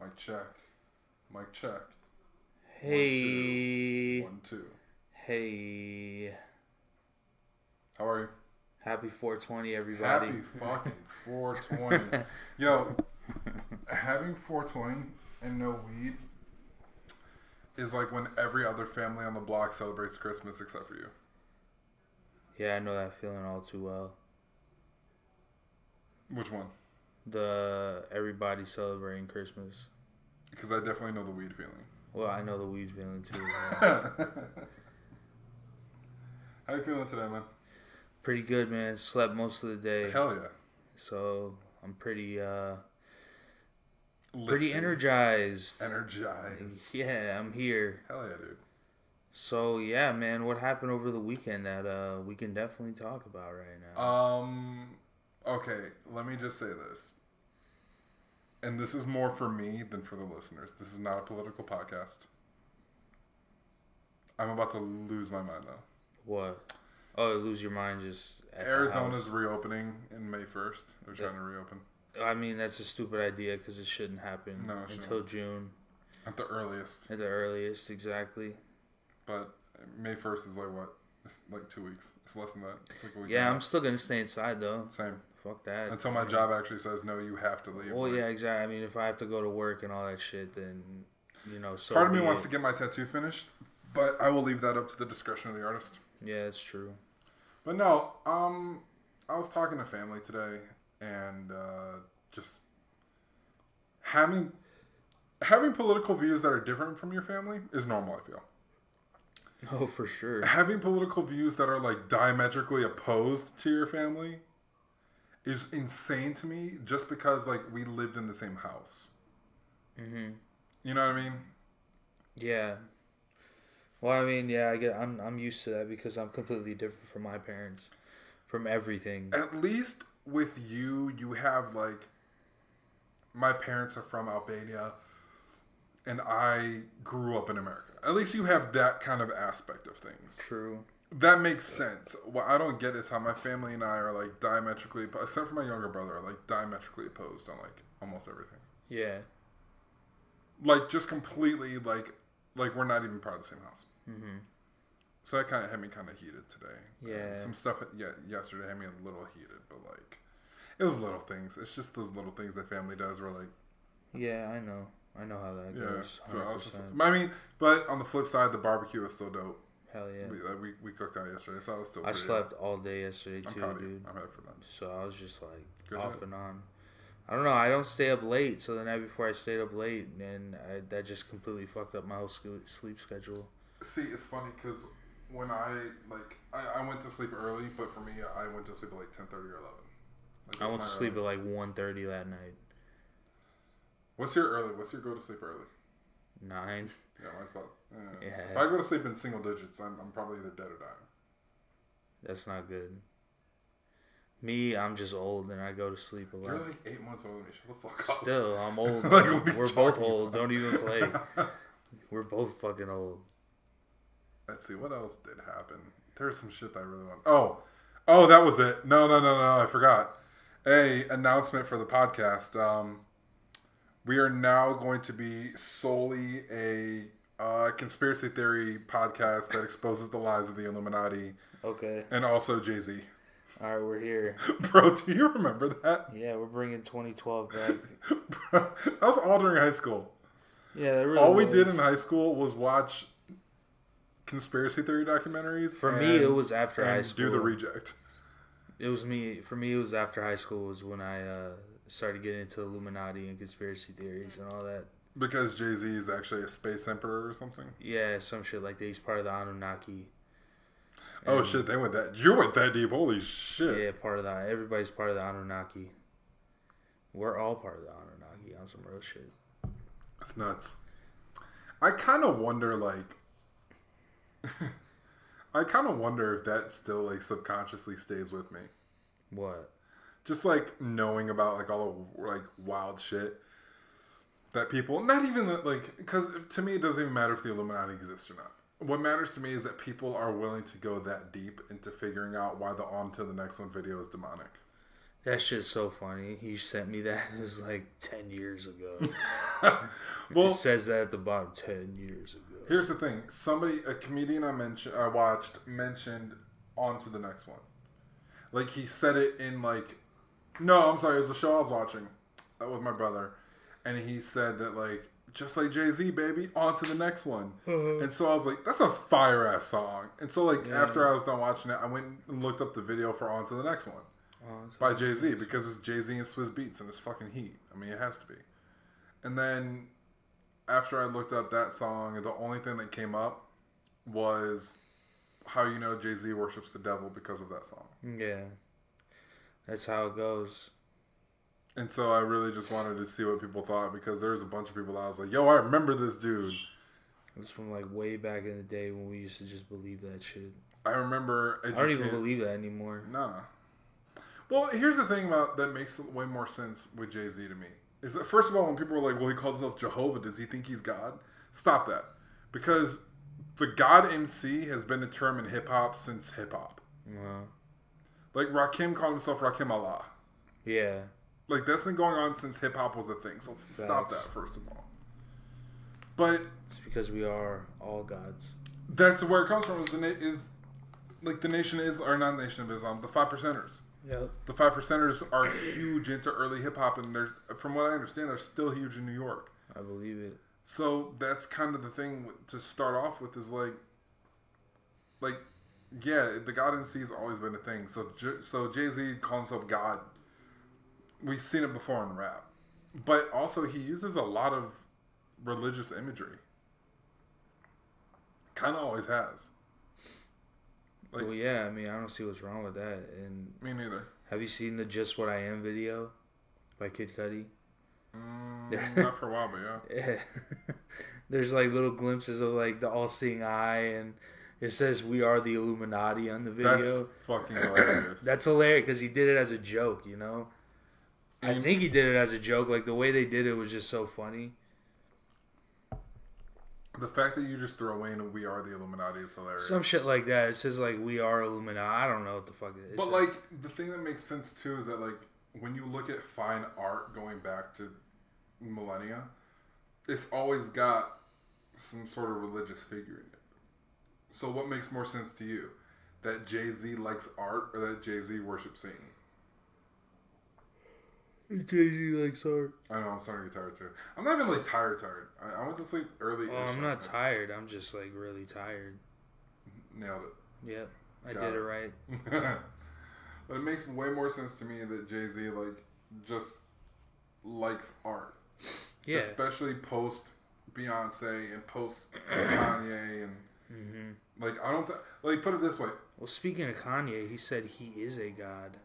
Mic check. Mic check. Hey. 1 2 1 2. Hey. How are you? Happy 420, everybody. Happy fucking 420. Yo, having 420 and no weed is like when every other family on the block celebrates Christmas except for you. Yeah, I know that feeling all too well. Which one? The everybody celebrating Christmas. Because I definitely know the weed feeling. Well, I know the weed feeling too. How you feeling today, man? Pretty good, man. Slept most of the day. Hell yeah. So I'm pretty Lifted. energized. Energized. Yeah, I'm here. Hell yeah, dude. So yeah, man, what happened over the weekend that we can definitely talk about right now? Okay, let me just say this. And this is more for me than for the listeners. This is not a political podcast. I'm about to lose my mind though. What? Oh, lose your mind just at Arizona's the house. Reopening in May 1st. They're trying to reopen. I mean, that's a stupid idea because it shouldn't happen until June. At the earliest. At the earliest, exactly. But May 1st is like what? It's like 2 weeks. It's less than that. It's like a week. Yeah, I'm still going to stay inside though. Same. Fuck that. Until my job actually says, no, you have to leave. Well, yeah, exactly. I mean, if I have to go to work and all that shit, then, you know, so part of me wants to get my tattoo finished, but I will leave that up to the discretion of the artist. Yeah, that's true. But no, I was talking to family today, and just having political views that are different from your family is normal, I feel. Oh, for sure. Having political views that are like diametrically opposed to your family is insane to me, just because like we lived in the same house. Mhm. You know what I mean? Yeah. Well, I mean, yeah, I'm used to that because I'm completely different from my parents, from everything. At least with you have like, my parents are from Albania, and I grew up in America. At least you have that kind of aspect of things. True. That makes sense. What I don't get is how my family and I are like diametrically, except for my younger brother, are like diametrically opposed on like almost everything. Yeah. Like just completely like we're not even part of the same house. Mm-hmm. So that kind of had me kind of heated today. Yeah. Some stuff yesterday had me a little heated, but like it was little things. It's just those little things that family does where like. Yeah, I know how that goes. 100%. So I was just. I mean, but on the flip side, the barbecue is still dope. Hell yeah. We cooked out yesterday, so I was still. I slept all day yesterday too, dude. I'm happy for that. So I was just like Good off job. and on. I don't know. I don't stay up late, so the night before I stayed up late, and that just completely fucked up my whole sleep schedule. See, it's funny because when I went to sleep early, but for me, I went to sleep at like 10:30 or 11. I went to sleep at like 1:30 that night. What's your go to sleep early? 9. Yeah, mine's about. Yeah. If I go to sleep in single digits, I'm probably either dead or dying. That's not good. Me, I'm just old and I go to sleep a lot. You're like 8 months older than me. Shut the fuck up. Still, I'm old. Like, we're both old. Don't even play. We're both fucking old. Let's see, what else did happen? There's some shit that I really want. Oh, that was it. No, I forgot. Announcement for the podcast. We are now going to be solely a conspiracy theory podcast that exposes the lies of the Illuminati. Okay. And also Jay-Z. All right, we're here. Bro, do you remember that? Yeah, we're bringing 2012 back. Bro, that was all during high school. Yeah, that really all we was. did in high school was watch conspiracy theory documentaries. For me, it was after high school. Do the reject. It was me. For me, it was after high school was when I started getting into Illuminati and conspiracy theories and all that. Because Jay-Z is actually a space emperor or something? Yeah, some shit like that. He's part of the Anunnaki. Oh, shit, you went that deep. Holy shit. Yeah, part of that. Everybody's part of the Anunnaki. We're all part of the Anunnaki on some real shit. That's nuts. I kind of wonder, like... I kind of wonder if that still, like, subconsciously stays with me. What? Just, like, knowing about, like, all the, like, wild shit that people... Not even, like... Because to me, it doesn't even matter if the Illuminati exists or not. What matters to me is that people are willing to go that deep into figuring out why the on to the next one video is demonic. That shit's so funny. He sent me that. It was like 10 years ago. Well, it says that at the bottom. 10 years ago. Here's the thing. A comedian I watched mentioned on to the next one. Like he said it in like, no, I'm sorry. It was a show I was watching with my brother, and he said that like, just like Jay-Z, baby, on to the next one. And so I was like, that's a fire ass song. And so like after I was done watching it, I went and looked up the video for On to the Next One by Jay-Z because it's Jay-Z and Swizz Beatz and it's fucking heat. I mean, it has to be. And then after I looked up that song, the only thing that came up was how you know Jay-Z worships the devil because of that song. Yeah. That's how it goes. And so I really just wanted to see what people thought because there's a bunch of people that I was like, yo, I remember this dude. It's from like way back in the day when we used to just believe that shit. I remember... I don't even believe that anymore. Nah. Well, here's the thing about that makes way more sense with Jay-Z to me. Is that, first of all, when people are like, well, he calls himself Jehovah, does he think he's God? Stop that. Because the God MC has been a term in hip-hop since hip-hop. Like, Rakim called himself Rakim Allah. Yeah. Like, that's been going on since hip-hop was a thing. So stop that, first of all. But... It's because we are all gods. That's where it comes from, is like, the Nation is, or not Nation of Islam, the 5%ers. Yep. The 5%ers are huge into early hip hop, and they're, from what I understand, they're still huge in New York. I believe it. So that's kind of the thing to start off with is like, yeah, the God MC has always been a thing. So Jay-Z calling himself God, we've seen it before in rap, but also he uses a lot of religious imagery. Kind of always has. Like, well, yeah, I mean, I don't see what's wrong with that. And me neither. Have you seen the Just What I Am video by Kid Cudi? Not for a while, but yeah. There's like little glimpses of like the all-seeing eye, and it says "We are the Illuminati" on the video. That's fucking hilarious. That's hilarious because he did it as a joke, you know? I think he did it as a joke. Like, the way they did it was just so funny. The fact that you just throw in "We are the Illuminati" is hilarious. Some shit like that. It says like "We are Illuminati." I don't know what the fuck it is. But like the thing that makes sense too is that like when you look at fine art going back to millennia, it's always got some sort of religious figure in it. So what makes more sense to you? That Jay-Z likes art or that Jay-Z worships Satan? Jay-Z likes art. I know, I'm starting to get tired too. I'm not even like tired. I went to sleep early. Oh, I'm not tired. I'm just like really tired. Nailed it. Yep, I did it right. But it makes way more sense to me that Jay-Z like just likes art. Yeah. Especially post Beyonce and post Kanye and like I don't like put it this way. Well, speaking of Kanye, he said he is a god.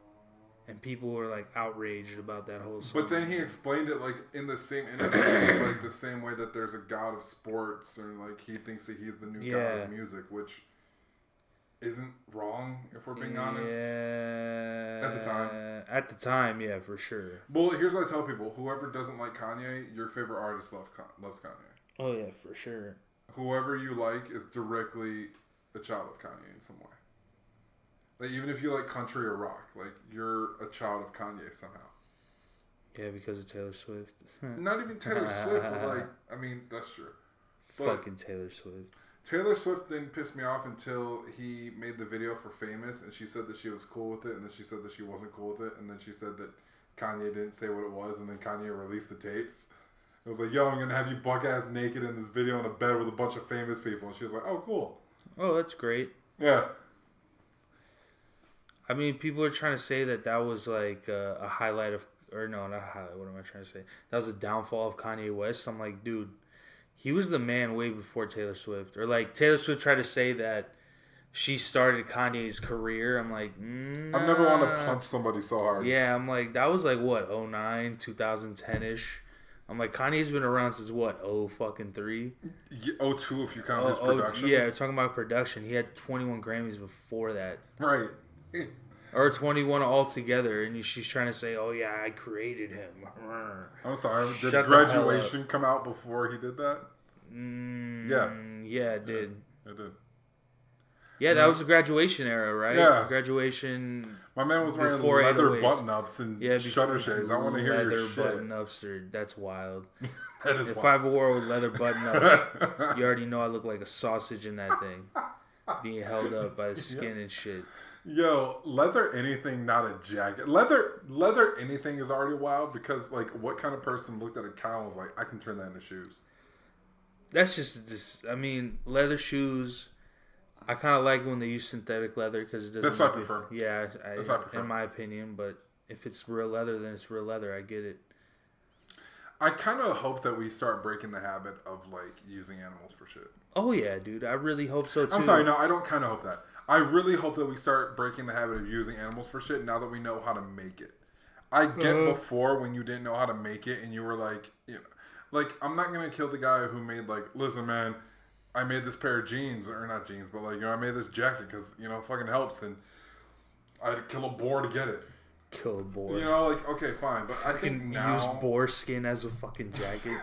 And people were like outraged about that whole song. But then he explained it like in the same interview, like the same way that there's a god of sports, or like he thinks that he's the new god of music, which isn't wrong if we're being honest. At the time. At the time, yeah, for sure. Well, here's what I tell people: whoever doesn't like Kanye, your favorite artist loves Kanye. Oh yeah, for sure. Whoever you like is directly a child of Kanye in some way. Like, even if you like country or rock, like, you're a child of Kanye somehow. Yeah, because of Taylor Swift. Not even Taylor Swift, but, like, I mean, that's true. But fucking Taylor Swift. Taylor Swift didn't piss me off until he made the video for Famous, and she said that she was cool with it, and then she said that she wasn't cool with it, and then she said that Kanye didn't say what it was, and then Kanye released the tapes. It was like, yo, I'm going to have you buck-ass naked in this video in a bed with a bunch of famous people. And she was like, oh, cool. Oh, that's great. Yeah. I mean, people are trying to say that was like a highlight of, or no, not a highlight. What am I trying to say? That was a downfall of Kanye West. I'm like, dude, he was the man way before Taylor Swift. Or like Taylor Swift tried to say that she started Kanye's career. I'm like, nah. I've never wanted to punch somebody so hard. Yeah, I'm like, that was like what, 09, 2010-ish. I'm like, Kanye's been around since what, 03? 02 if you count his production. Yeah, talking about production. He had 21 Grammys before that. Right. Or 21 altogether, and she's trying to say, oh yeah, I created him. I'm sorry, did Graduation come out before he did that? Yeah, it did. It did. Yeah, that was the graduation era, right? Yeah. Graduation. My man was wearing before leather 808s. button-ups and shutter shades. I want to hear your shit. Leather button-ups, that's wild. That is If wild. I wore with leather button-ups, you already know I look like a sausage in that thing. Being held up by the skin and shit. Yo, leather anything, not a jacket. Leather anything is already wild because, like, what kind of person looked at a cow and was like, I can turn that into shoes? That's just I mean, leather shoes. I kind of like when they use synthetic leather because it doesn't. That's what I prefer. Yeah, That's what I prefer. In my opinion. But if it's real leather, then it's real leather. I get it. I kind of hope that we start breaking the habit of, like, using animals for shit. Oh yeah, dude. I really hope so too. I'm sorry, no, I don't kind of hope that. I really hope that we start breaking the habit of using animals for shit now that we know how to make it. I get before when you didn't know how to make it and you were like, you know, like, I'm not going to kill the guy who made, like, listen, man, I made this pair of jeans, or not jeans, but, like, you know, I made this jacket because, you know, it fucking helps, and I had to kill a boar to get it. Kill a boar. You know, like, okay, fine, but I think now... Use boar skin as a fucking jacket.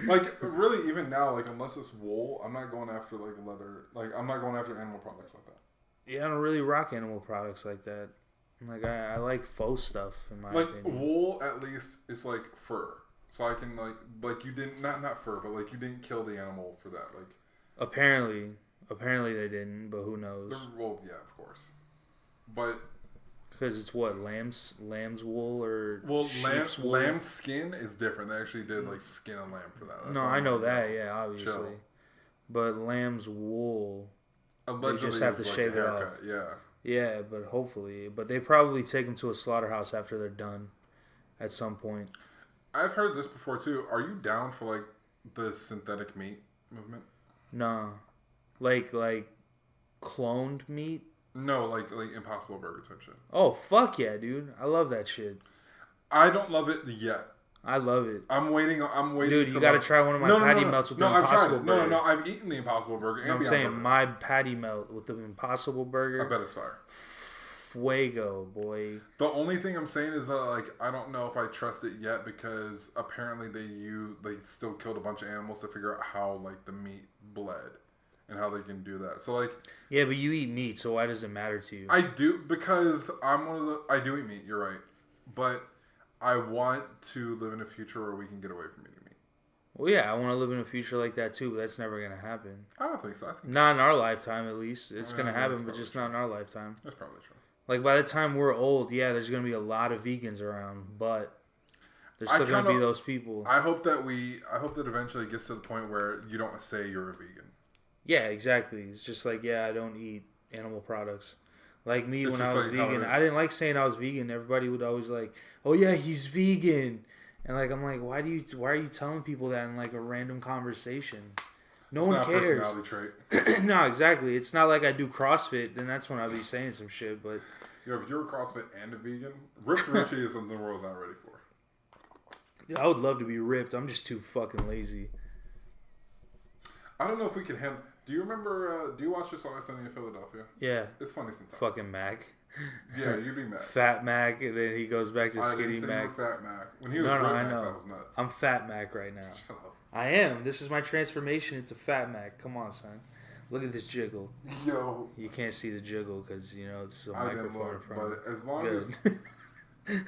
Like, really, even now, like, unless it's wool, I'm not going after, like, leather. Like, I'm not going after animal products like that. Yeah, I don't really rock animal products like that. Like, I like faux stuff, in my opinion. Like, wool, at least, is, like, fur. So I can, like you didn't, not fur, but, like, you didn't kill the animal for that. Like, apparently they didn't, but who knows? Well, yeah, of course. But... Because it's what, lamb's wool or sheep's wool? Lamb's skin is different. They actually did like skin a lamb for that. No, I know that. Yeah, obviously. Chill. But lamb's wool, allegedly, they just have to shave it off. Yeah. Yeah, but hopefully, but they probably take them to a slaughterhouse after they're done, at some point. I've heard this before too. Are you down for like the synthetic meat movement? No, like cloned meat. No, like Impossible Burger type shit. Oh, fuck yeah, dude. I love that shit. I don't love it yet. I love it. I'm waiting. Dude, you gotta try one of my patty melts with the Impossible Burger. No, I've eaten the Impossible Burger. And I'm saying my patty melt with the Impossible Burger. I bet it's fire. Fuego, boy. The only thing I'm saying is that, like, I don't know if I trust it yet because apparently they still killed a bunch of animals to figure out how, like, the meat bled. And how they can do that. So, like... Yeah, but you eat meat, so why does it matter to you? I do, because I do eat meat, you're right. But I want to live in a future where we can get away from eating meat. Well, yeah, I want to live in a future like that, too, but that's never going to happen. I don't think so. I think not in our lifetime, at least. It's going to happen, but just not in our lifetime. That's probably true. Like, by the time we're old, yeah, there's going to be a lot of vegans around, but... There's still going to be those people. I hope that eventually it gets to the point where you don't say you're a vegan. Yeah, exactly. It's just like, yeah, I don't eat animal products. Like me, when I was like vegan, I didn't like saying I was vegan. Everybody would always like, oh yeah, he's vegan. And like, I'm like, why are you telling people that in like a random conversation? No one cares. It's not a personality trait. No, exactly. It's not like I do CrossFit, then that's when I'll be saying some shit, but... Yo, if you're a CrossFit and a vegan, ripped Richi is something the world's not ready for. Yeah, I would love to be ripped. I'm just too fucking lazy. I don't know if we can handle... Do you remember, do you watch This Always Sunny in Philadelphia? Yeah. It's funny sometimes. Fucking Mac. Yeah, you'd be Mac. Fat Mac, and then he goes back to Skinny Mac. Fat Mac. When he was Mac, I know. That was nuts. I'm Fat Mac right now. Shut up. I am. This is my transformation into Fat Mac. Come on, son. Look at this jiggle. Yo. You can't see the jiggle because, you know, it's a I microphone in front of but as long Good. as...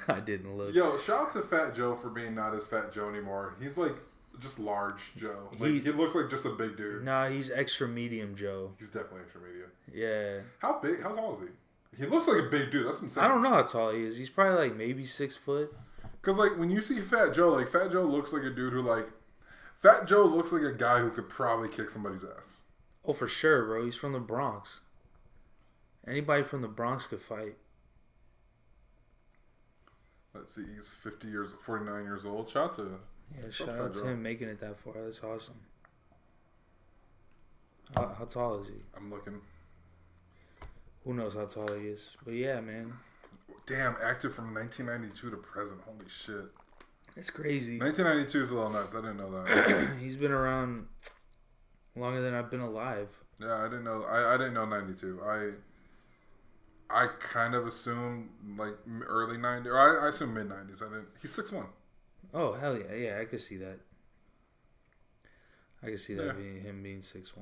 I didn't look. Yo, shout out to Fat Joe for being not as Fat Joe anymore. He's like... Just large Joe. Like, he looks like just a big dude. Nah, he's extra medium Joe. He's definitely extra medium. Yeah. How big? How tall is he? He looks like a big dude. That's what I'm saying. I don't know how tall he is. He's probably like maybe 6 foot. Because like when you see Fat Joe, like Fat Joe looks like a dude who like... Fat Joe looks like a guy who could probably kick somebody's ass. Oh, for sure, bro. He's from the Bronx. Anybody from the Bronx could fight. Let's see. He's 49 years old. Shout out to... Yeah, shout out to him making it that far. That's awesome. How tall is he? I'm looking. Who knows how tall he is? But yeah, man. Damn, active from 1992 to present. Holy shit. That's crazy. 1992 is a little nuts. I didn't know that. He's been around longer than I've been alive. Yeah, I didn't know. I didn't know 92. I kind of assumed like early 90s. Or I assumed mid 90s. I didn't. He's 6'1". Oh hell yeah, yeah, I could see that. I could see that being him being 6'1".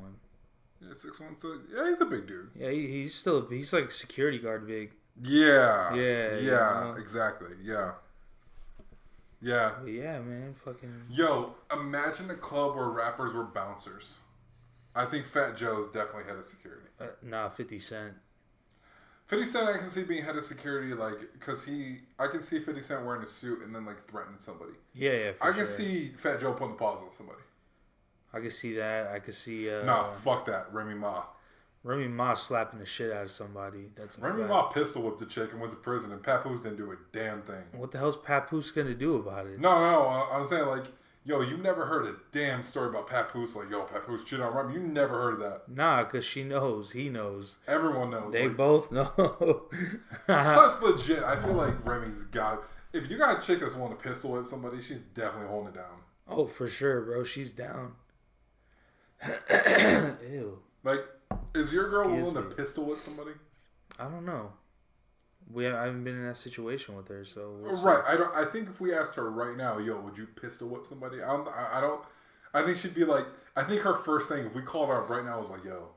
Yeah, 6'1", so yeah, he's a big dude. Yeah, he's like security guard big. Yeah. Yeah. Yeah, You know? exactly. Yeah. Yeah. But yeah, man, fucking. Yo, imagine a club where rappers were bouncers. I think Fat Joe's definitely head of security. Nah, 50 Cent. 50 Cent, I can see being head of security, like, because I can see 50 Cent wearing a suit and then, like, threatening somebody. Yeah, I can see Fat Joe putting the paws on somebody. I can see that. I can see. Nah, fuck that. Remy Ma. Remy Ma slapping the shit out of somebody. That's a Remy fact. Ma pistol whipped the chick and went to prison, and Papoose didn't do a damn thing. What the hell's Papoose gonna do about it? No, I'm saying, like, yo, you never heard a damn story about Papoose. Like, yo, Papoose cheated on Remy. You never heard of that. Nah, because she knows. He knows. Everyone knows. They like, both know. plus, legit, I feel like Remy's got... If you got a chick that's willing to pistol whip somebody, she's definitely holding it down. Oh, for sure, bro. She's down. Ew. Like, is your girl Excuse willing me. to pistol whip somebody? I don't know. I haven't been in that situation with her, so we'll see. Right. I think if we asked her right now, yo, would you pistol whip somebody? I think she'd be like, I think her first thing, if we called her up right now, was like, yo,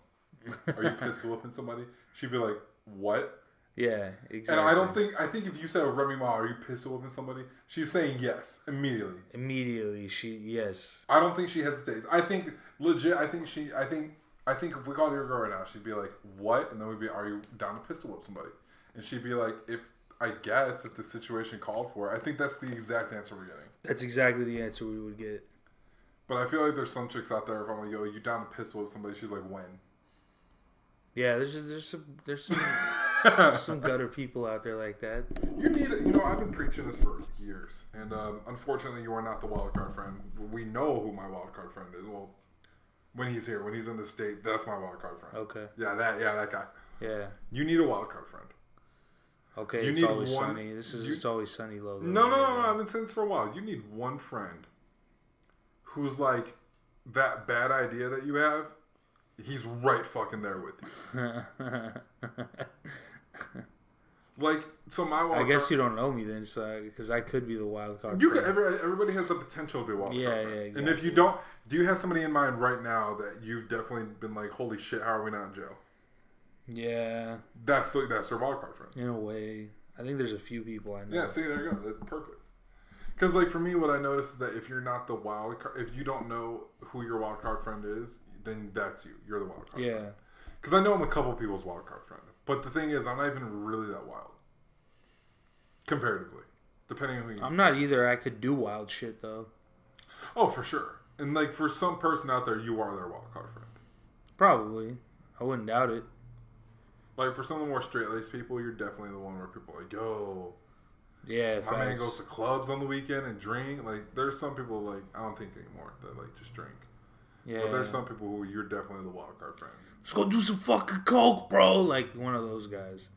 are you pistol whipping somebody? She'd be like, what? Yeah, exactly. And I think if you said, Remy Ma, are you pistol whipping somebody? She's saying yes, immediately. Immediately, yes. I don't think she hesitates. I think, legit, I think if we called your girl right now, she'd be like, what? And then we'd be, are you down to pistol whip somebody? And she'd be like, if the situation called for it. I think that's the exact answer we're getting. That's exactly the answer we would get. But I feel like there's some chicks out there, if I'm like, yo, you down to pistol whip somebody? She's like, when? Yeah, there's some gutter people out there like that. I've been preaching this for years. And unfortunately, you are not the wild card friend. We know who my wild card friend is. Well, when he's here, when he's in the state, that's my wild card friend. Okay. Yeah, that guy. Yeah. You need a wild card friend. Okay, You it's need always one- sunny. It's always sunny logo. No. I've been saying this for a while. You need one friend who's like that bad idea that you have. He's right fucking there with you. Like, so my wild I guess card, you don't know me then, so because I could be the wild card. you friend. can, everybody has the potential to be a wild Yeah, card friend. yeah, And exactly. if you don't, do you have somebody in mind right now that you've definitely been like, holy shit, how are we not in jail? Yeah, That's their wild card friend. in a way. I think there's a few people I know. Yeah, see, there you go. That's perfect. Because, like, for me, what I noticed is that if you're not the wild card, if you don't know who your wild card friend is, then that's you. You're the wild card Yeah. friend. Because I know I'm a couple people's wild card friend. But the thing is, I'm not even really that wild. Comparatively. Depending on who you I'm not either. I could do wild shit, though. Oh, for sure. And, like, for some person out there, you are their wild card friend. Probably. I wouldn't doubt it. Like, for some of the more straight-laced people, you're definitely the one where people are like, yo, Yeah, my man goes to clubs on the weekend and drink. Like, there's some people, like, I don't think anymore, that, like, just drink. Yeah. But there's some people who you're definitely the wild card friend. Let's go do some fucking coke, bro. Like one of those guys.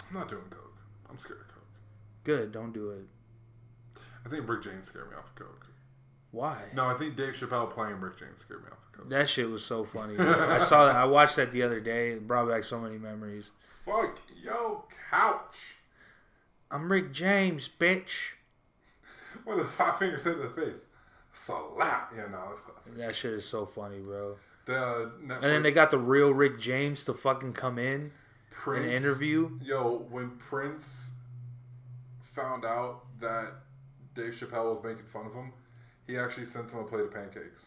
I'm not doing coke. I'm scared of coke. Good, don't do it. I think Rick James scared me off of coke. Why? No, I think Dave Chappelle playing Rick James scared me off of coke. That shit was so funny. I saw that. I watched that the other day. It brought back so many memories. Fuck yo couch. I'm Rick James, bitch. What does 5 fingers hit in the face? Slap. Yeah, no, that's classic. That shit is so funny, bro. The Netflix, And then they got the real Rick James to fucking come in Prince, and interview. Yo, when Prince found out that Dave Chappelle was making fun of him, he actually sent him a plate of pancakes.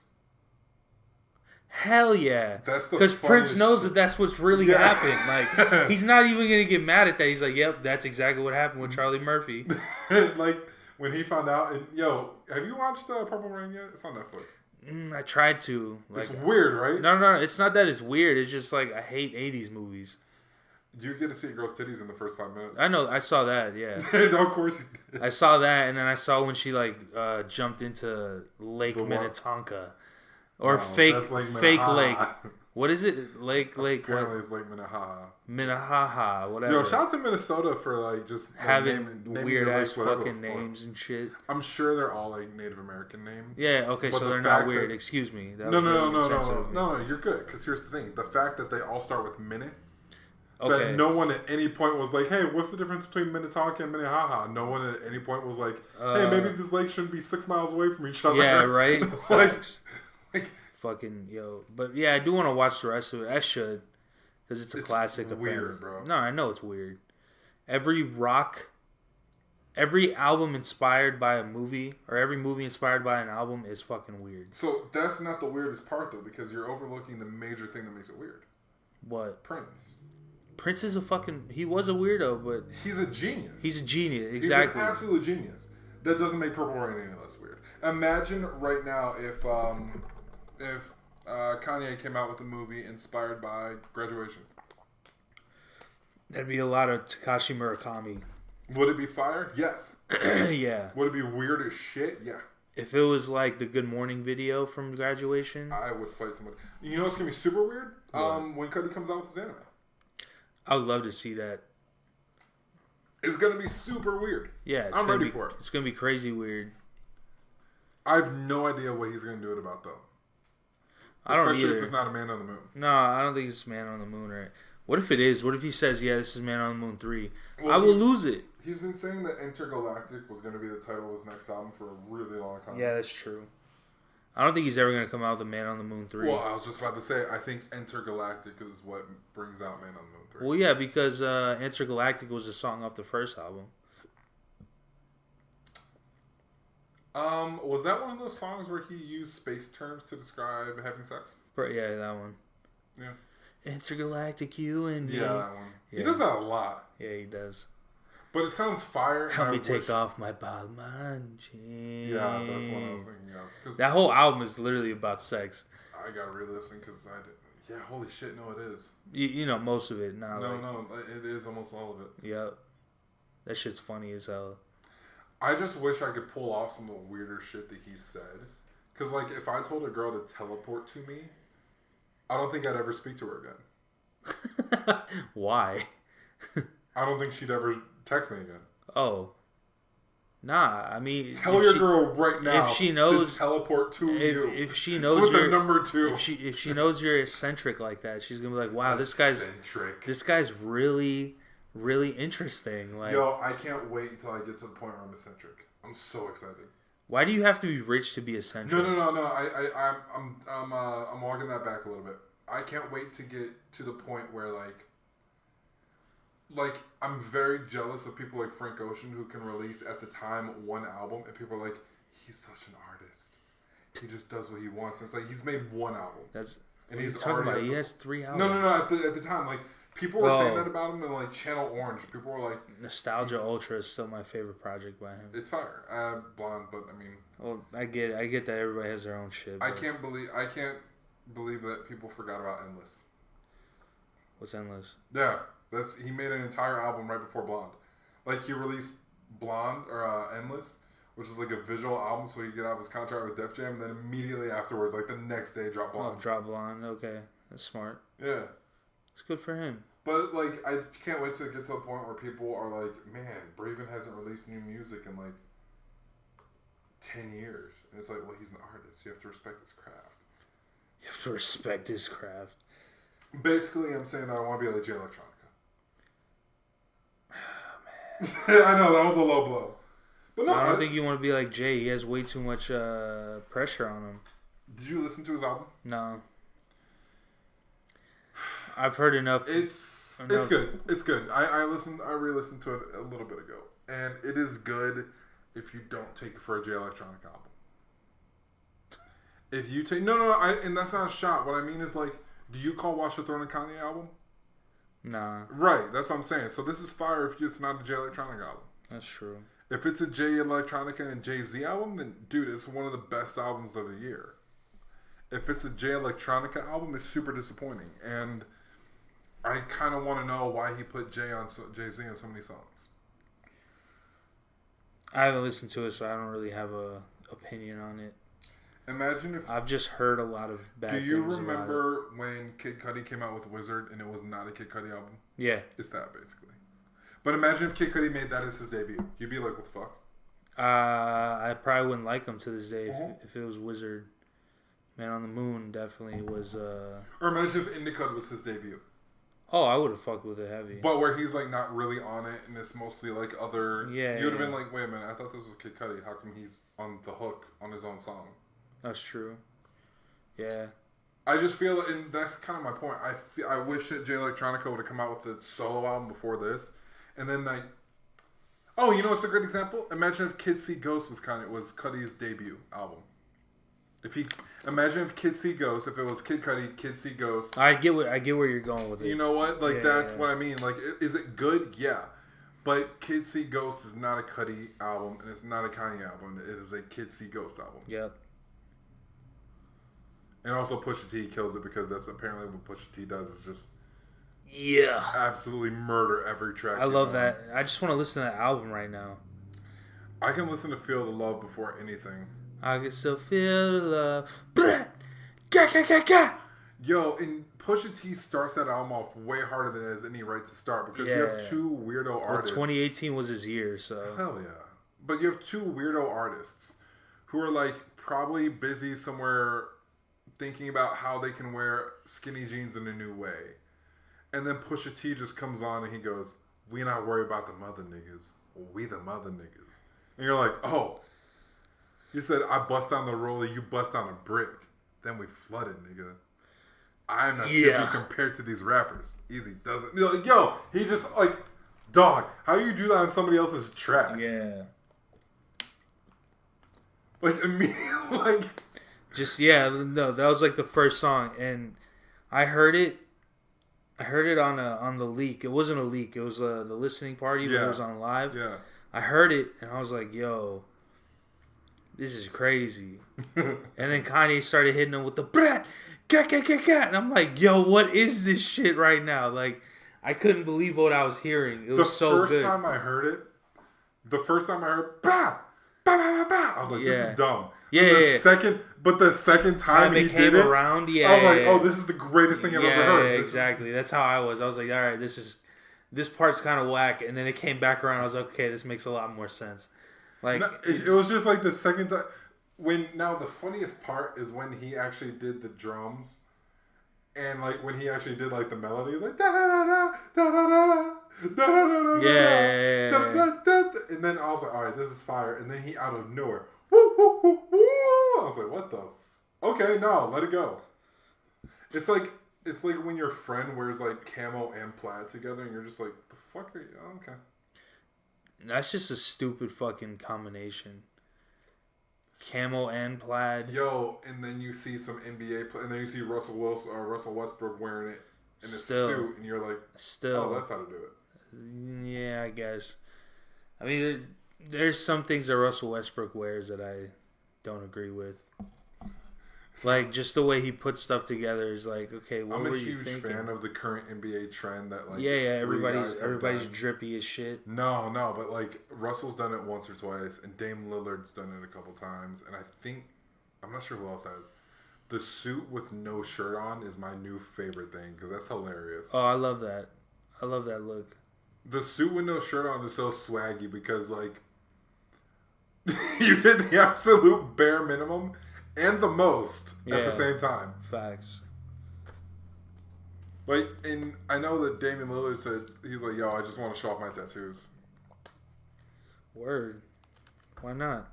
Hell yeah. That's the Because Prince funniest knows shit. that that's what's really happened. Like, he's not even going to get mad at that. He's like, yep, that's exactly what happened with Charlie Murphy. Like, when he found out, and yo, have you watched Purple Rain yet? It's on Netflix. I tried to. Like, It's weird, right? No, it's not that it's weird. It's just like, I hate 80s movies. You get to see a girl's titties in the first 5 minutes. I know, I saw that, yeah. Of course you did. I saw that, and then I saw when she, like, jumped into Lake The what? Minnetonka. Or No, fake that's Lake fake Minnehaha. lake. What is it? Lake Apparently what? it's Lake Minnehaha. Minnehaha, whatever. Yo, shout out to Minnesota for like just like, Having naming weird their ass lakes whatever fucking the fuck. names and shit. I'm sure they're all like Native American names. Yeah, okay, But so the they're not fact weird. that- Excuse me. That No, was no, really no, insensitive no, of me. no. You're good because here's the thing: the fact that they all start with Minute. Okay. That no one at any point was like, "Hey, what's the difference between Minnetonka and Minnehaha?" No one at any point was like, "Hey, maybe this lake shouldn't be 6 miles away from each other." Yeah, right. like, Facts. like fucking yo. But yeah, I do want to watch the rest of it. I should, because it's a classic. Weird, apparently. bro. No, I know it's weird. Every album inspired by a movie, or every movie inspired by an album, is fucking weird. So that's not the weirdest part though, because you're overlooking the major thing that makes it weird. What? Prince. Prince is he was a weirdo, but he's a genius. He's a genius, exactly. He's an absolute genius. That doesn't make Purple Rain any less weird. Imagine right now if Kanye came out with a movie inspired by Graduation. That'd be a lot of Takashi Murakami. Would it be fire? Yes. Yeah. Would it be weird as shit? Yeah. If it was like the Good Morning video from Graduation, I would fight somebody. You know what's gonna be super weird? When Cudi comes out with his anime. I would love to see that. It's gonna be super weird. Yeah, I'm ready for it. It's gonna be crazy weird. I have no idea what he's gonna do it about though. I don't Especially either. if it's not a Man on the Moon. No, I don't think it's Man on the Moon. Right? What if it is? What if he says, "Yeah, this is Man on the Moon 3"? Well, I will lose it. He's been saying that Intergalactic was going to be the title of his next album for a really long time. Yeah, that's true. I don't think he's ever going to come out with a Man on the Moon 3. Well, I was just about to say, I think Intergalactic is what brings out Man on the Moon 3. Well, yeah, because Intergalactic was a song off the first album. Was that one of those songs where he used space terms to describe having sex? Yeah, that one. Yeah. Intergalactic, you and me. Yeah, that one. Yeah. He does that a lot. Yeah, he does. But it sounds fire. Help me take off my Balmain jeans. Yeah, that's what I was thinking of. That whole album is literally about sex. I gotta re-listen because I didn't. Yeah, holy shit, no, it is. You know, most of it. No, it is almost all of it. Yep. That shit's funny as hell. I just wish I could pull off some of the weirder shit that he said. Because, like, if I told a girl to teleport to me, I don't think I'd ever speak to her again. Why? I don't think she'd ever text me again. Oh. Nah, I mean... Tell your girl right now if she knows, to teleport to you. If she knows with you're... the number 2. If she knows you're eccentric like that, she's going to be like, wow, this guy's really, really interesting. Like, yo, I can't wait until I get to the point where I'm eccentric. I'm so excited. Why do you have to be rich to be eccentric? No. I'm walking that back a little bit. I can't wait to get to the point where like I'm very jealous of people like Frank Ocean who can release at the time one album and people are like, he's such an artist. He just does what he wants. And it's like he's made one album. And he's talking about. He has 3 albums. No. At the time, like people were saying that about him, and like Channel Orange, people were like, Nostalgia Ultra is still my favorite project by him. It's fire. Blonde, but I mean, well, I get that everybody has their own shit. I can't believe that people forgot about Endless. What's Endless? Yeah. He made an entire album right before Blonde. Like, he released Blonde, or Endless, which is like a visual album so he could get out of his contract with Def Jam, and then immediately afterwards, like the next day, drop Blonde. Oh, drop Blonde, okay. That's smart. Yeah. It's good for him. But, like, I can't wait to get to a point where people are like, man, Braven hasn't released new music in, like, 10 years. And it's like, well, he's an artist. You have to respect his craft. You have to respect his craft. Basically, I'm saying that I want to be like Jay Electronica. Oh, man. I know, that was a low blow. But no, I don't think you want to be like Jay. He has way too much pressure on him. Did you listen to his album? No. I've heard enough. It's good. It's good. I re-listened to it a little bit ago. And it is good if you don't take it for a Jay Electronica album. If you take... No, and that's not a shot. What I mean is, like, do you call Watch the Throne a Kanye album? Nah. Right, that's what I'm saying. So this is fire if it's not a Jay Electronica album. That's true. If it's a Jay Electronica and Jay-Z album, then, dude, it's one of the best albums of the year. If it's a Jay Electronica album, it's super disappointing. And I kind of want to know why he put Jay-Z on so many songs. I haven't listened to it, so I don't really have a opinion on it. Imagine if... I've just heard a lot of bad things. Do you remember when Kid Cudi came out with Wizard and it was not a Kid Cudi album? Yeah. It's that, basically. But imagine if Kid Cudi made that as his debut. You'd be like, what the fuck? I probably wouldn't like him to this day if it was Wizard. Man on the Moon definitely was... Or imagine if Indica was his debut. Oh, I would have fucked with it heavy. But where he's like not really on it and it's mostly like other... Yeah. You would have been like, wait a minute, I thought this was Kid Cudi. How come he's on the hook on his own song? That's true. Yeah. I just feel, and that's kind of my point. I wish that Jay Electronica would have come out with a solo album before this, and then like, oh, you know what's a great example? Imagine if Kids See Ghosts was Cudi's debut album. Imagine if Kids See Ghosts, if it was Kid Cudi, Kids See Ghosts. I get where you're going with it. You know what? Like that's what I mean. Like, is it good? Yeah, but Kids See Ghosts is not a Cudi album, and it's not a Kanye album. It is a Kids See Ghost album. Yep. And also Pusha T kills it because that's apparently what Pusha T does is just absolutely murder every track. I love that. I just want to listen to that album right now. I can listen to Feel the Love before anything. I can still feel the love. Gah. Yo, and Pusha T starts that album off way harder than it has any right to start because you have two weirdo artists. 2018 was his year, so. Hell yeah. But you have two weirdo artists who are like probably busy somewhere thinking about how they can wear skinny jeans in a new way. And then Pusha T just comes on and he goes, "We not worry about the mother niggas. We the mother niggas." And you're like, oh. He said, "I bust down the roller, you bust down a brick. Then we flooded, nigga. I'm not tripping compared to these rappers." Easy doesn't. Yo, he just like, dog, how you do that on somebody else's track? Yeah. Like, immediately, like. Just, no, that was like the first song. And I heard it on the leak. It wasn't a leak. It was the listening party, but it was on live. Yeah. I heard it, and I was like, yo, this is crazy. And then Kanye started hitting him with the brat, and I'm like, yo, what is this shit right now? Like, I couldn't believe what I was hearing. It was so good. The first time I heard, bah, bah, bah, bah, bah, I was like, this is dumb. But the second time he came did it, around, I was like, oh, this is the greatest thing I've ever heard. Yeah, exactly. That's how I was. I was like, all right, this part's kind of whack. And then it came back around. I was like, okay, this makes a lot more sense. Like, no, it was just like the second time. Now the funniest part is when he actually did the drums, and like when he actually did like the melody, like da da da da da da da da da da. And then I was like, all right, this is fire. And then he out of nowhere, woo woo woo woo. I was like, what the? Okay, no, let it go. It's like when your friend wears like camo and plaid together, and you're just like, the fuck are you? Oh, okay. That's just a stupid fucking combination. Camo and plaid. Yo, and then you see some NBA and then you see Russell Westbrook wearing it in a suit, and you're like, oh, that's how to do it. Yeah, I guess. I mean, there's some things that Russell Westbrook wears that I don't agree with. Like, just the way he puts stuff together is like, okay, what were you thinking? I'm a huge fan of the current NBA trend that like everybody's drippy as shit. No, but like Russell's done it once or twice, and Dame Lillard's done it a couple times, and I'm not sure who else has. The suit with no shirt on is my new favorite thing because that's hilarious. Oh, I love that. I love that look. The suit with no shirt on is so swaggy because like you get the absolute bare minimum. And the most at the same time. Facts. Like, and I know that Damian Lillard said, he's like, yo, I just want to show off my tattoos. Word. Why not?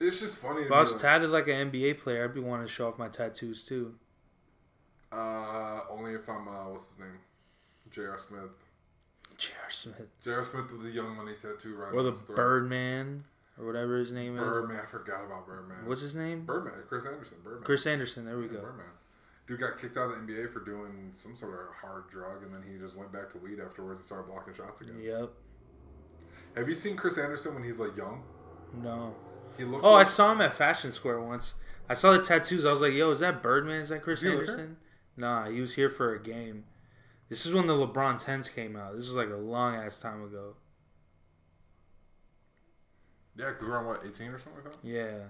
It's just funny. If I was tatted like an NBA player, I'd be wanting to show off my tattoos too. Only if I'm, what's his name? J.R. Smith. J.R. Smith with the Young Money tattoo right or the Birdman. Or whatever his name is. Birdman. I forgot about Birdman. What's his name? Birdman. Chris Anderson. Birdman. Chris Anderson. There we go. Birdman. Dude got kicked out of the NBA for doing some sort of hard drug, and then he just went back to weed afterwards and started blocking shots again. Yep. Have you seen Chris Anderson when he's like young? No. He looks. I saw him at Fashion Square once. I saw the tattoos. I was like, yo, is that Birdman? Is that Chris Anderson? Nah, he was here for a game. This is when the LeBron 10s came out. This was like a long ass time ago. Yeah, because we're on, 18 or something like that? Yeah.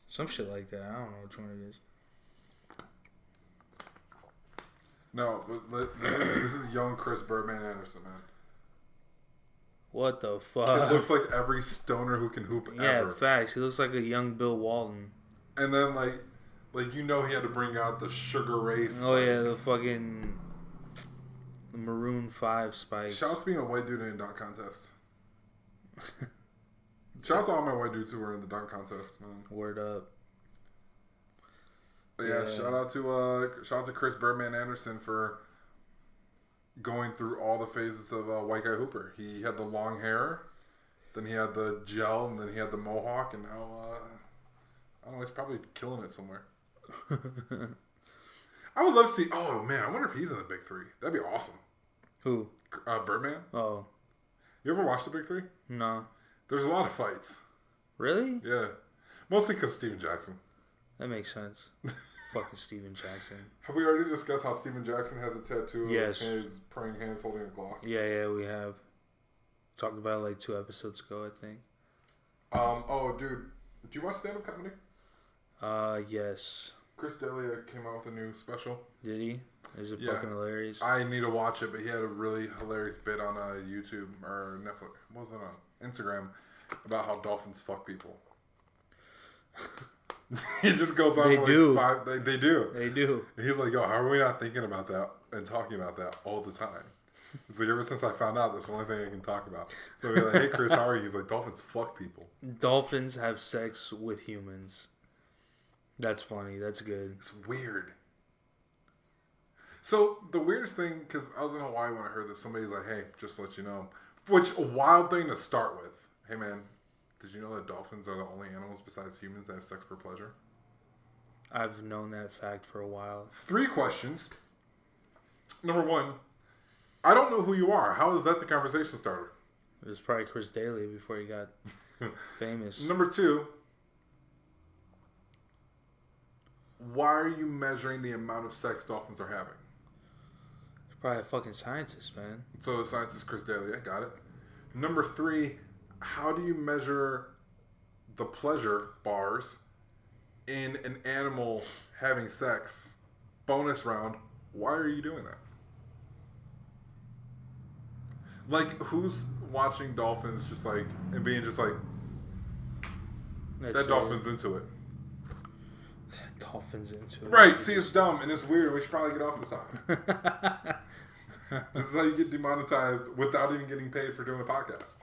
Some shit like that. I don't know which one it is. No, but this is young Chris Birdman Anderson, man. What the fuck? It looks like every stoner who can hoop ever. Yeah, facts. He looks like a young Bill Walton. And then, like he had to bring out the Sugar Ray spikes. Oh, yeah, the fucking Maroon 5 spikes. Shout out to being a white dude in a dunk contest. Shout out to all my white dudes who were in the dunk contest, man. Word up. Yeah, shout out to Chris Birdman Anderson for going through all the phases of White Guy Hooper. He had the long hair, then he had the gel, and then he had the mohawk, and now I don't know. He's probably killing it somewhere. I would love to see. Oh man, I wonder if he's in the Big Three. That'd be awesome. Who? Birdman. Oh, you ever watched the Big Three? no. There's a lot of fights. Really? Yeah, mostly because Steven Jackson. That makes sense. Fucking Steven Jackson. Have we already discussed how Steven Jackson has a tattoo of Yes. his praying hands holding a Glock? Yeah, we have. Talked about it like 2 episodes ago, I think. Oh, dude. Do you watch stand-up comedy? Yes. Chris D'Elia came out with a new special. Did he? Is it fucking hilarious? I need to watch it, but he had a really hilarious bit on YouTube or Netflix. What was it on? Instagram about how dolphins fuck people. He just goes on. They do. They do. And he's like, yo, how are we not thinking about that and talking about that all the time? It's like, ever since I found out, that's the only thing I can talk about. So we're like, hey, Chris, how are you? He's like, dolphins fuck people. Dolphins have sex with humans. That's funny. That's good. It's weird. So the weirdest thing, because I was in Hawaii when I heard this, somebody's like, hey, just to let you know. Which, a wild thing to start with. Hey, man, did you know that dolphins are the only animals besides humans that have sex for pleasure? I've known that fact for a while. 3 questions. Number 1, I don't know who you are. How is that the conversation starter? It was probably Chris D'Elia before he got famous. Number 2, why are you measuring the amount of sex dolphins are having? Probably a fucking scientist, man. So the scientist Chris D'Elia, got it. Number 3, how do you measure the pleasure bars in an animal having sex? Bonus round, why are you doing that? Like, who's watching dolphins just like, and being just like, that dolphin's into it. Dolphins into it. Right, see, it's dumb and it's weird. We should probably get off this topic. This is how you get demonetized without even getting paid for doing a podcast.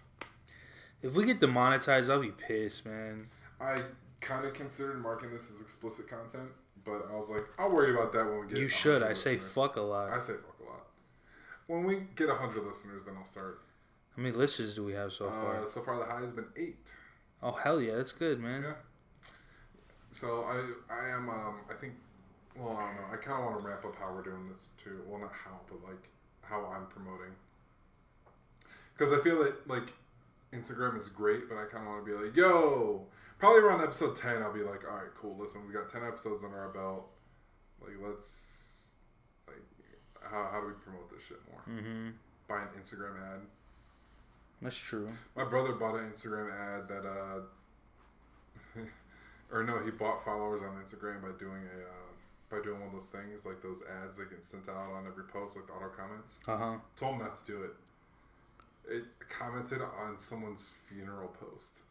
If we get demonetized, I'll be pissed, man. I kind of considered marking this as explicit content, but I was like, I'll worry about that when we get. You should. I say fuck a lot. I say fuck a lot. When we get 100 listeners, then I'll start. How many listeners do we have so far? So far, the high has been 8. Oh hell yeah, that's good, man. Yeah. So I am I think, well, I don't know. I kind of want to ramp up how we're doing this too. Well, not how, but like how I'm promoting. Because I feel that like Instagram is great, but I kind of want to be like, yo, probably around episode 10, I'll be like, all right, cool. Listen, we got 10 episodes under our belt. Like, let's like, how do we promote this shit more? Mm-hmm. Buy an Instagram ad. That's true. My brother bought an Instagram ad that or no, he bought followers on Instagram by doing one of those things, like those ads that get sent out on every post, like the auto comments. Told him not to do it. It commented on someone's funeral post.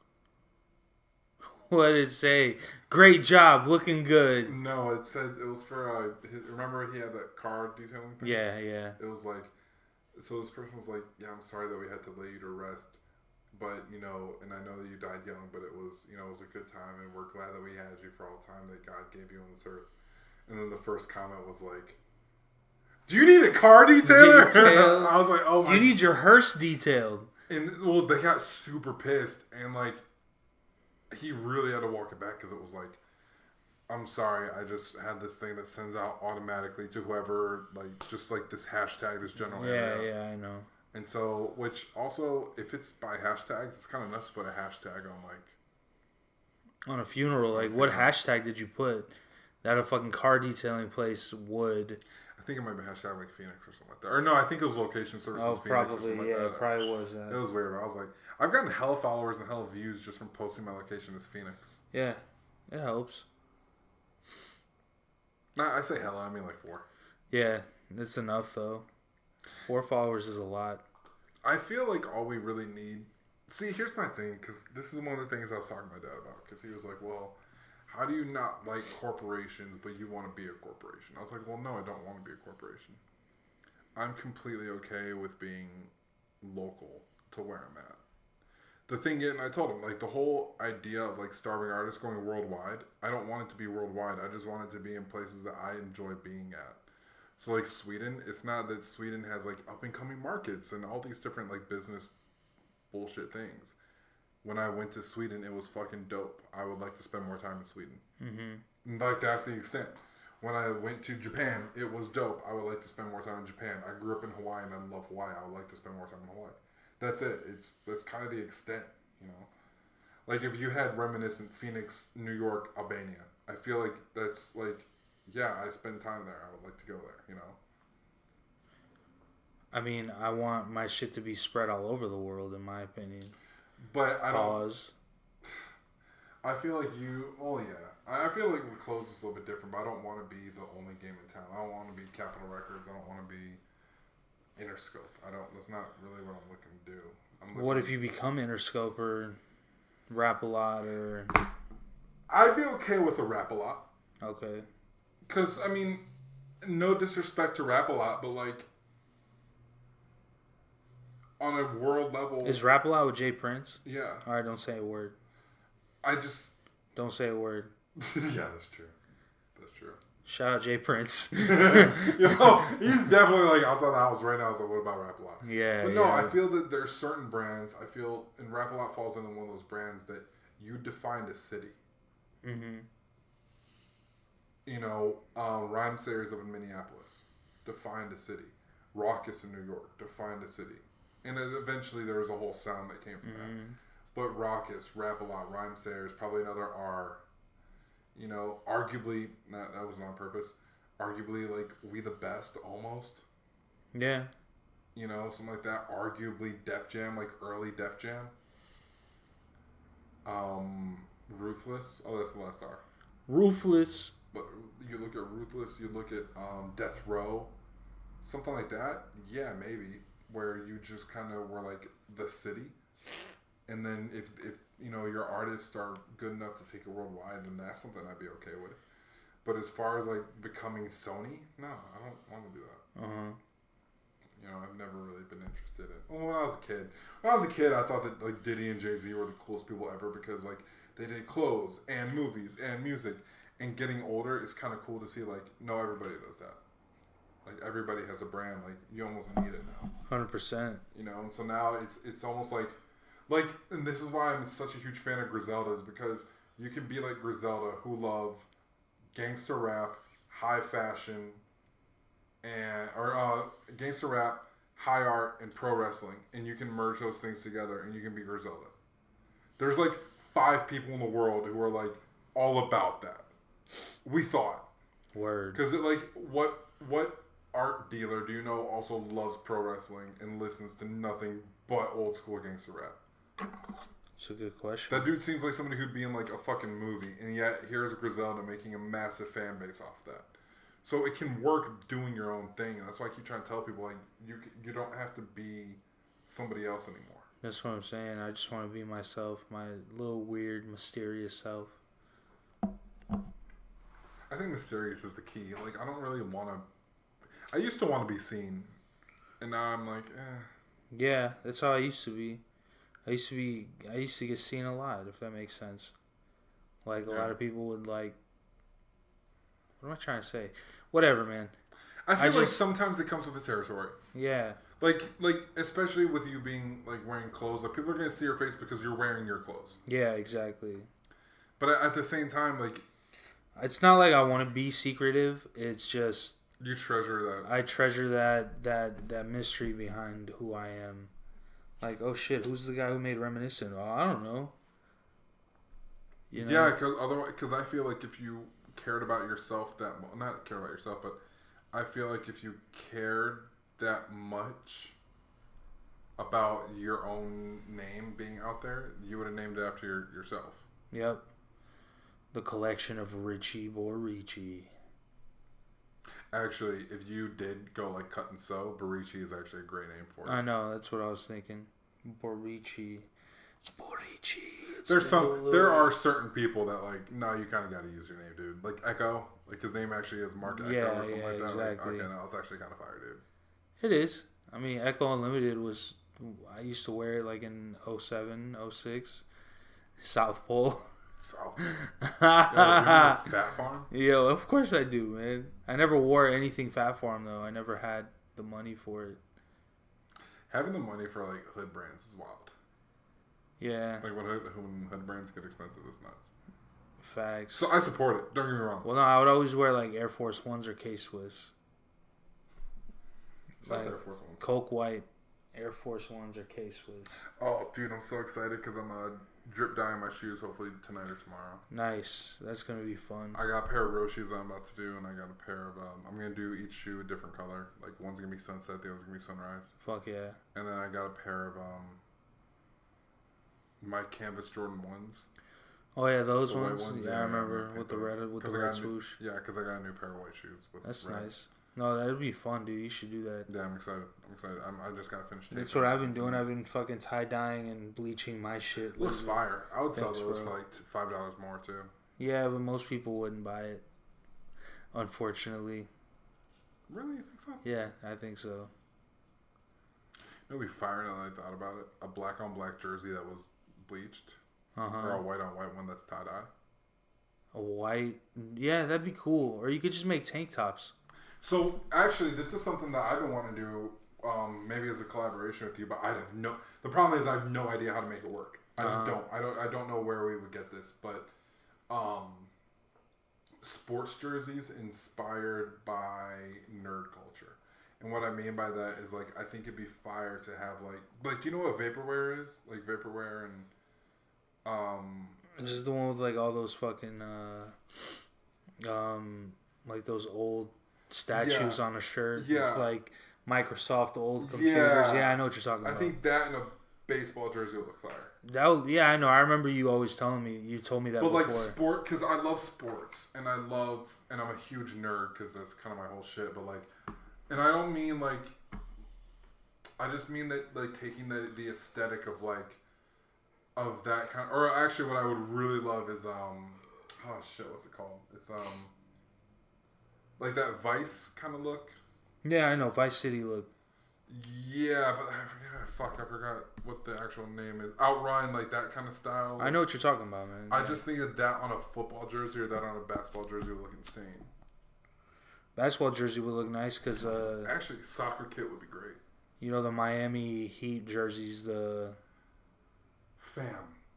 What did it say? Great job, looking good. No, it said it was for remember he had that car detailing thing? Yeah. It was like, so this person was like, yeah, I'm sorry that we had to lay you to rest. But, you know, and I know that you died young, but it was, you know, it was a good time, and we're glad that we had you for all the time that God gave you on this earth. And then the first comment was like, do you need a car detailer? I was like, oh my. Do you need your hearse detailed? And, well, they got super pissed, and, like, he really had to walk it back because it was like, I'm sorry, I just had this thing that sends out automatically to whoever, like, just like this hashtag, this general area. Yeah, I know. And so, which also, if it's by hashtags, it's kind of nuts to put a hashtag on, like... On a funeral, like, what hashtag did you put that a fucking car detailing place would... I think it might be hashtag, like, Phoenix or something like that. Or no, I think it was location services Phoenix probably, or something like that. It probably was that. It was weird, but I was like... I've gotten hella followers and hella views just from posting my location as Phoenix. Yeah, it helps. Nah, I say hella, I mean like 4. Yeah, that's enough, though. 4 followers is a lot. I feel like all we really need... See, here's my thing, because this is one of the things I was talking to my dad about, because he was like, well, how do you not like corporations, but you want to be a corporation? I was like, well, no, I don't want to be a corporation. I'm completely okay with being local to where I'm at. The thing is, and I told him, like, the whole idea of, like, starving artists going worldwide, I don't want it to be worldwide. I just want it to be in places that I enjoy being at. So, like, Sweden, it's not that Sweden has, like, up-and-coming markets and all these different, like, business bullshit things. When I went to Sweden, it was fucking dope. I would like to spend more time in Sweden. Mm-hmm. Like, that's the extent. When I went to Japan, it was dope. I would like to spend more time in Japan. I grew up in Hawaii and I love Hawaii. I would like to spend more time in Hawaii. That's it. That's kind of the extent, you know. Like if you had Reminiscent, Phoenix, New York, Albania, I feel like that's like, yeah, I spend time there. I would like to go there, you know. I mean, I want my shit to be spread all over the world, in my opinion. But I Pause. don't. I feel like oh yeah. I feel like with clothes is a little bit different, but I don't want to be the only game in town. I don't want to be Capitol Records. I don't want to be Interscope. That's not really what I'm looking to do. What if you become Interscope or Rap a Lot or? I'd be okay with a Rap a Lot. Okay. Because I mean, no disrespect to Rap a Lot, but like on a world level, is Rap a Lot with Jay Prince? Yeah. All right, don't say a word. Don't say a word. Yeah, that's true. Shout out Jay Prince. Yo, he's definitely like outside the house right now. So what about Rap a Lot? Yeah. But no, I feel that there's certain brands. I feel, and Rap a Lot falls into one of those brands that you defined a city. Mm-hmm. You know, Rhyme Sayers up in Minneapolis defined a city. Raucous in New York defined a city, and then eventually there was a whole sound that came from that. But Raucous, Rap a Lot, Rhyme Sayers, probably another R. You know, arguably, that wasn't on purpose. Arguably, like, We the Best, almost. Yeah. You know, something like that. Arguably, Def Jam, like early Def Jam. Ruthless. Oh, that's the last R. Ruthless. But you look at Ruthless, you look at Death Row, something like that. Yeah, maybe. Where you just kind of were like the city. And then if you know your artists are good enough to take it worldwide, then that's something I'd be okay with. But as far as like becoming Sony, no, I don't want to do that. You know, I've never really been interested in. Well, when I was a kid, I thought that like Diddy and Jay-Z were the coolest people ever because like they did clothes and movies and music. And getting older, it's kind of cool to see like no, everybody does that. Like everybody has a brand. Like you almost need it now. 100%. You know, and so now it's almost like, and this is why I'm such a huge fan of Griselda, is because you can be like Griselda, who love gangster rap, high fashion, or gangster rap, high art, and pro wrestling, and you can merge those things together, and you can be Griselda. There's like 5 people in the world who are like all about that. We thought. Word. Because like what art dealer do you know also loves pro wrestling and listens to nothing but old school gangster rap? It's a good question. That dude seems like somebody who'd be in like a fucking movie, and yet here's Griselda making a massive fan base off that. So it can work doing your own thing, and that's why I keep trying to tell people like you don't have to be somebody else anymore. That's what I'm saying. I just want to be myself, my little weird, mysterious self. I think mysterious is the key. Like I don't really want to. I used to want to be seen, and now I'm like, eh. Yeah, that's how I used to be. I used to get seen a lot, if that makes sense. Like, a lot of people would, like... What am I trying to say? Whatever, man. I feel like sometimes it comes with the territory. Yeah. Like, especially with you being, like, wearing clothes. Like, people are going to see your face because you're wearing your clothes. Yeah, exactly. But at the same time, like... It's not like I want to be secretive. It's just... You treasure that. I treasure that mystery behind who I am. Like, oh shit, who's the guy who made Reminiscent? Well, I don't know. You know? Yeah, because I feel like if you cared about yourself that much, not care about yourself, but I feel like if you cared that much about your own name being out there, you would have named it after yourself. Yep. The collection of Richi Richi. Actually, if you did go like cut and sew, Borichi is actually a great name for it. I know, that's what I was thinking. Borichi. There are certain people that like, no, you kind of got to use your name, dude. Like Echo, like his name actually is Mark Echo or something like that. Exactly. Like, okay, no, it's actually kind of fire, dude. It is. I mean, Echo Unlimited was I used to wear it like in 07, 06. South Pole. South. Yo, do you remember Fat Farm? Yo, of course I do, man. I never wore anything Fat Farm though. I never had the money for it. Having the money for like hood brands is wild. Yeah. Like when hood brands get expensive, it's nuts. Facts. So I support it. Don't get me wrong. Well, no, I would always wear like Air Force Ones or K Swiss. Like Air Force Ones. Coke White, Air Force Ones or K Swiss. Oh, dude, I'm so excited because I'm drip dyeing my shoes hopefully tonight or tomorrow. Nice. That's gonna be fun. I got a pair of Roshis I'm about to do, and I got a pair of I'm gonna do each shoe a different color. Like one's gonna be sunset, the other's gonna be sunrise. Fuck yeah. And then I got a pair of my canvas Jordan 1s. Oh yeah, those the ones. White ones. Yeah, I remember with the red swoosh. Yeah, because I got a new pair of white shoes. That's nice. No, that'd be fun, dude. You should do that. Yeah, I'm excited. I just gotta finish. That's what I've been doing. I've been fucking tie dyeing and bleaching my shit. Looks fire. I would sell those for like $5 more too. Yeah, but most people wouldn't buy it. Unfortunately. Really? You think so? Yeah, I think so. It would be fire now that I thought about it. A black on black jersey that was bleached. Uh-huh. Or a white on white one that's tie dye. A white, yeah, that'd be cool. Or you could just make tank tops. So actually, this is something that I've been wanting to do, maybe as a collaboration with you. But I have no. The problem is I have no idea how to make it work. I just don't. I don't know where we would get this, but sports jerseys inspired by nerd culture. And what I mean by that is like I think it'd be fire to have like do you know what vaporware is? Like vaporware and this is the one with like all those fucking like those old statues on a shirt with like Microsoft old computers. Yeah, I know what you're talking about. I think that in a baseball jersey would look fire. Yeah, I know. I remember you always telling me. You told me that before. But like sport, because I love sports and I'm a huge nerd because that's kind of my whole shit. But like, and I don't mean like, I just mean that like taking the aesthetic of like, of that kind. Or actually, what I would really love is oh shit, what's it called? It's like that Vice kind of look. Yeah, I know. Vice City look. Yeah, but I forgot what the actual name is. Outrun, like that kind of style. I know what you're talking about, man. I just think that on a football jersey or that on a basketball jersey would look insane. Basketball jersey would look nice because... actually, soccer kit would be great. You know, the Miami Heat jerseys, Fam.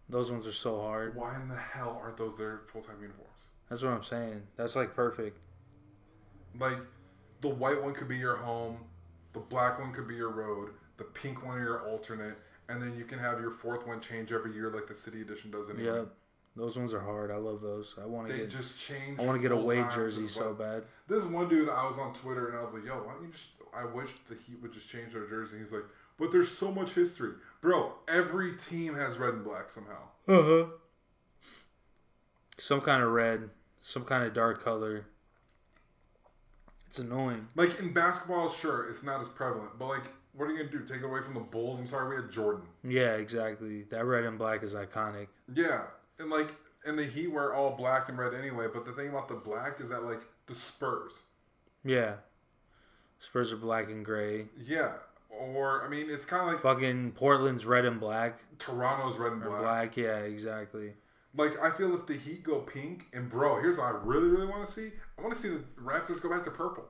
Those ones are so hard. Why in the hell aren't those their full-time uniforms? That's what I'm saying. That's like perfect. Like, the white one could be your home, the black one could be your road, the pink one your alternate, and then you can have your fourth one change every year like the City Edition does anyway. Yep. Those ones are hard. I love those. I want to get a Wade jersey so bad. This one dude, I was on Twitter and I was like, yo, why don't you just... I wish the Heat would just change their jersey. He's like, but there's so much history. Bro, every team has red and black somehow. Uh-huh. Some kind of red, some kind of dark color. It's annoying. Like, in basketball, sure, it's not as prevalent. But, like, what are you going to do? Take it away from the Bulls? I'm sorry, we had Jordan. Yeah, exactly. That red and black is iconic. Yeah. And, like, and the Heat wear all black and red anyway. But the thing about the black is that, like, the Spurs. Yeah. Spurs are black and gray. Yeah. Or, I mean, it's kind of like... Fucking Portland's red and black. Toronto's red and black. Yeah, exactly. Like, I feel if the Heat go pink, and bro, here's what I really, really want to see. I want to see the Raptors go back to purple.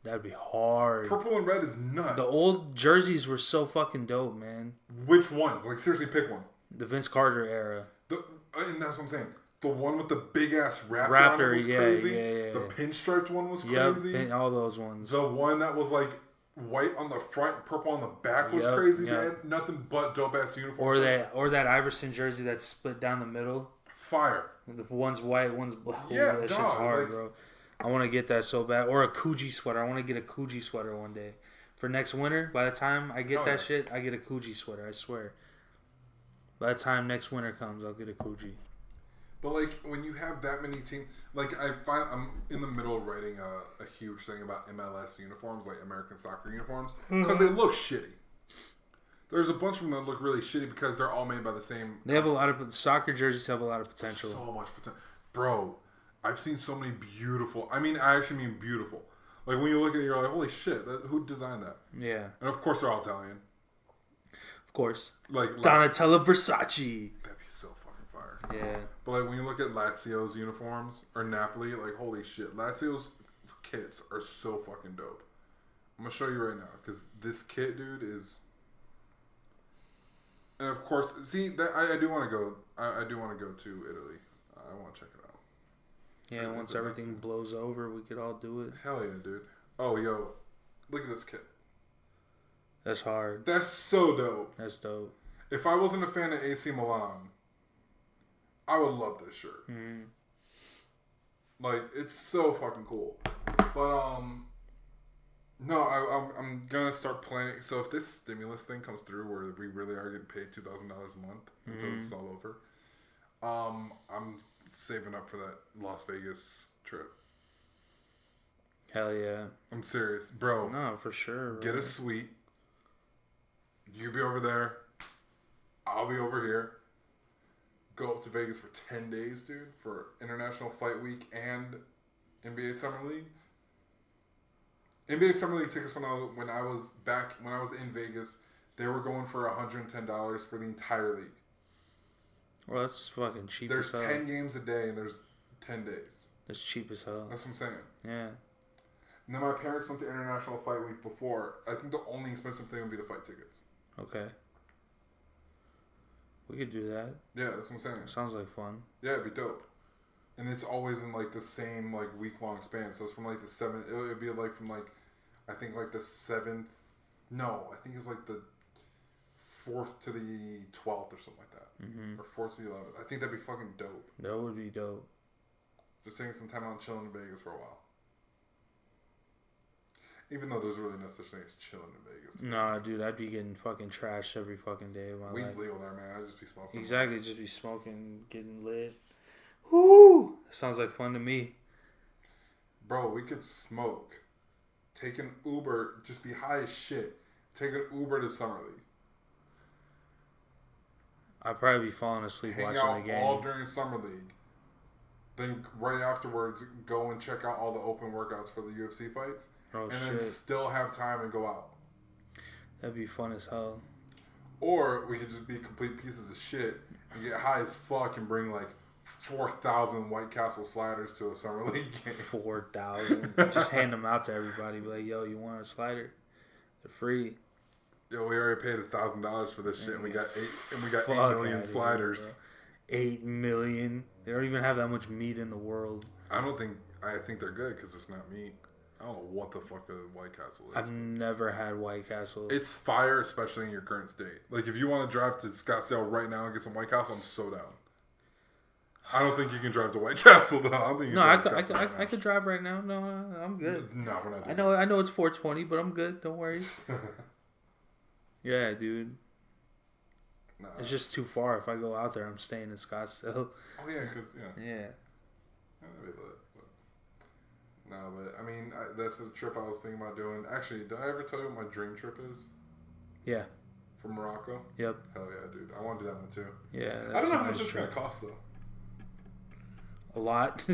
That'd be hard. Purple and red is nuts. The old jerseys were so fucking dope, man. Which ones? Like, seriously, pick one. The Vince Carter era. And that's what I'm saying. The one with the big-ass raptor was crazy. Yeah. The pinstriped one was crazy. Yep, all those ones. The one that was, like, white on the front, purple on the back was crazy. They had nothing but dope-ass uniforms. Or that Iverson jersey that's split down the middle. Fire. The one's white, one's black. Yeah, that shit's hard, bro. I want to get that so bad. Or a Coogee sweater. I want to get a Coogee sweater one day. For next winter, by the time I get that shit, I get a Coogee sweater, I swear. By the time next winter comes, I'll get a Coogee. But, like, when you have that many teams... Like, I'm in the middle of writing a huge thing about MLS uniforms, like American soccer uniforms, because they look shitty. There's a bunch of them that look really shitty because they're all made by the same... They have a lot of... Soccer jerseys have a lot of potential. So much potential. Bro, I've seen so many beautiful... I mean, I actually mean beautiful. Like, when you look at it, you're like, holy shit, who designed that? Yeah. And, of course, they're all Italian. course. Like Donatella Versace. That'd be so fucking fire. Yeah. But like when you look at Lazio's uniforms or Napoli, like holy shit, Lazio's kits are so fucking dope. I'm gonna show you right now because this kit, dude, is. And of course, see that I do want to go. I do want to go to Italy. I want to check it out. Yeah, once everything blows over, we could all do it. Hell yeah, dude. Oh, yo, look at this kit. That's hard. That's so dope. That's dope. If I wasn't a fan of AC Milan, I would love this shirt. Mm-hmm. Like, it's so fucking cool. But, no, I'm gonna start planning. So if this stimulus thing comes through where we really are getting paid $2,000 a month until it's all over, I'm saving up for that Las Vegas trip. Hell yeah. I'm serious. Bro. No, for sure. Get a suite. You be over there. I'll be over here. Go up to Vegas for 10 days, dude, for International Fight Week and NBA Summer League. NBA Summer League tickets when I was in Vegas, they were going for $110 for the entire league. Well, that's fucking cheap. There's as hell. 10 games a day and there's 10 days. That's cheap as hell. That's what I'm saying. Yeah. And then my parents went to International Fight Week before. I think the only expensive thing would be the fight tickets. Okay. We could do that. Yeah, that's what I'm saying. Sounds like fun. Yeah, it'd be dope. And it's always in like the same like week-long span. So it's from like the 7th. It would be like from like, I think like the 7th. No, I think it's like the 4th to the 12th or something like that. Mm-hmm. Or 4th to the 11th. I think that'd be fucking dope. That would be dope. Just taking some time out and chilling in Vegas for a while. Even though there's really no such thing as chilling in Vegas. Nah, dude, I'd be getting fucking trashed every fucking day of my life. Weed's legal there, man. I'd just be smoking. Exactly, just be smoking, getting lit. Woo! Sounds like fun to me. Bro, we could smoke. Take an Uber, just be high as shit. Take an Uber to Summer League. I'd probably be falling asleep Hang watching out the game. all during Summer League. Then right afterwards, go and check out all the open workouts for the UFC fights. Oh, and shit. then still have time and go out. That'd be fun as hell. Or we could just be complete pieces of shit and get high as fuck and bring like 4,000 White Castle sliders to a Summer League game. 4,000. Just hand them out to everybody. Be like, yo, you want a slider? They're free. Yo, we already paid $1,000 for this shit. And we got 8 million sliders. Here, 8 million. They don't even have that much meat in the world. I think they're good because it's not meat. I don't know what the fuck a White Castle is. I've never had White Castle. It's fire, especially in your current state. Like, if you want to drive to Scottsdale right now and get some White Castle, I'm so down. I don't think you can drive to White Castle, though. I don't think you can I could drive right now. No, I'm good. No, we're not doing I know it's 420, but I'm good. Don't worry. Yeah, dude. No. It's just too far. If I go out there, I'm staying in Scottsdale. Oh, yeah, because, Yeah. That'd be lit. No, but I mean, that's a trip I was thinking about doing. Actually, did I ever tell you what my dream trip is? Yeah. For Morocco? Yep. Hell yeah, dude. I want to do that one too. Yeah. I don't know how much it's going to cost, though. A lot.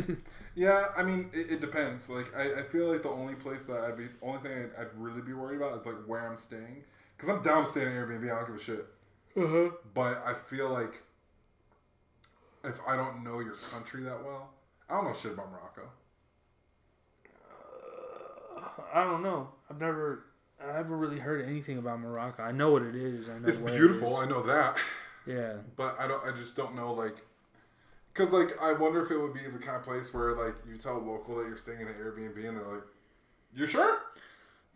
Yeah, I mean, it depends. Like, I feel like the only thing I'd really be worried about is like where I'm staying. Because I'm down staying in Airbnb, I don't give a shit. Uh-huh. But I feel like if I don't know your country that well, I don't know shit about Morocco. I don't know. I haven't really heard anything about Morocco. I know what it is. I know it's where beautiful. It is. I know that. Yeah. But I just don't know, like, because like I wonder if it would be the kind of place where like you tell a local that you're staying in an Airbnb and they're like, "You sure?"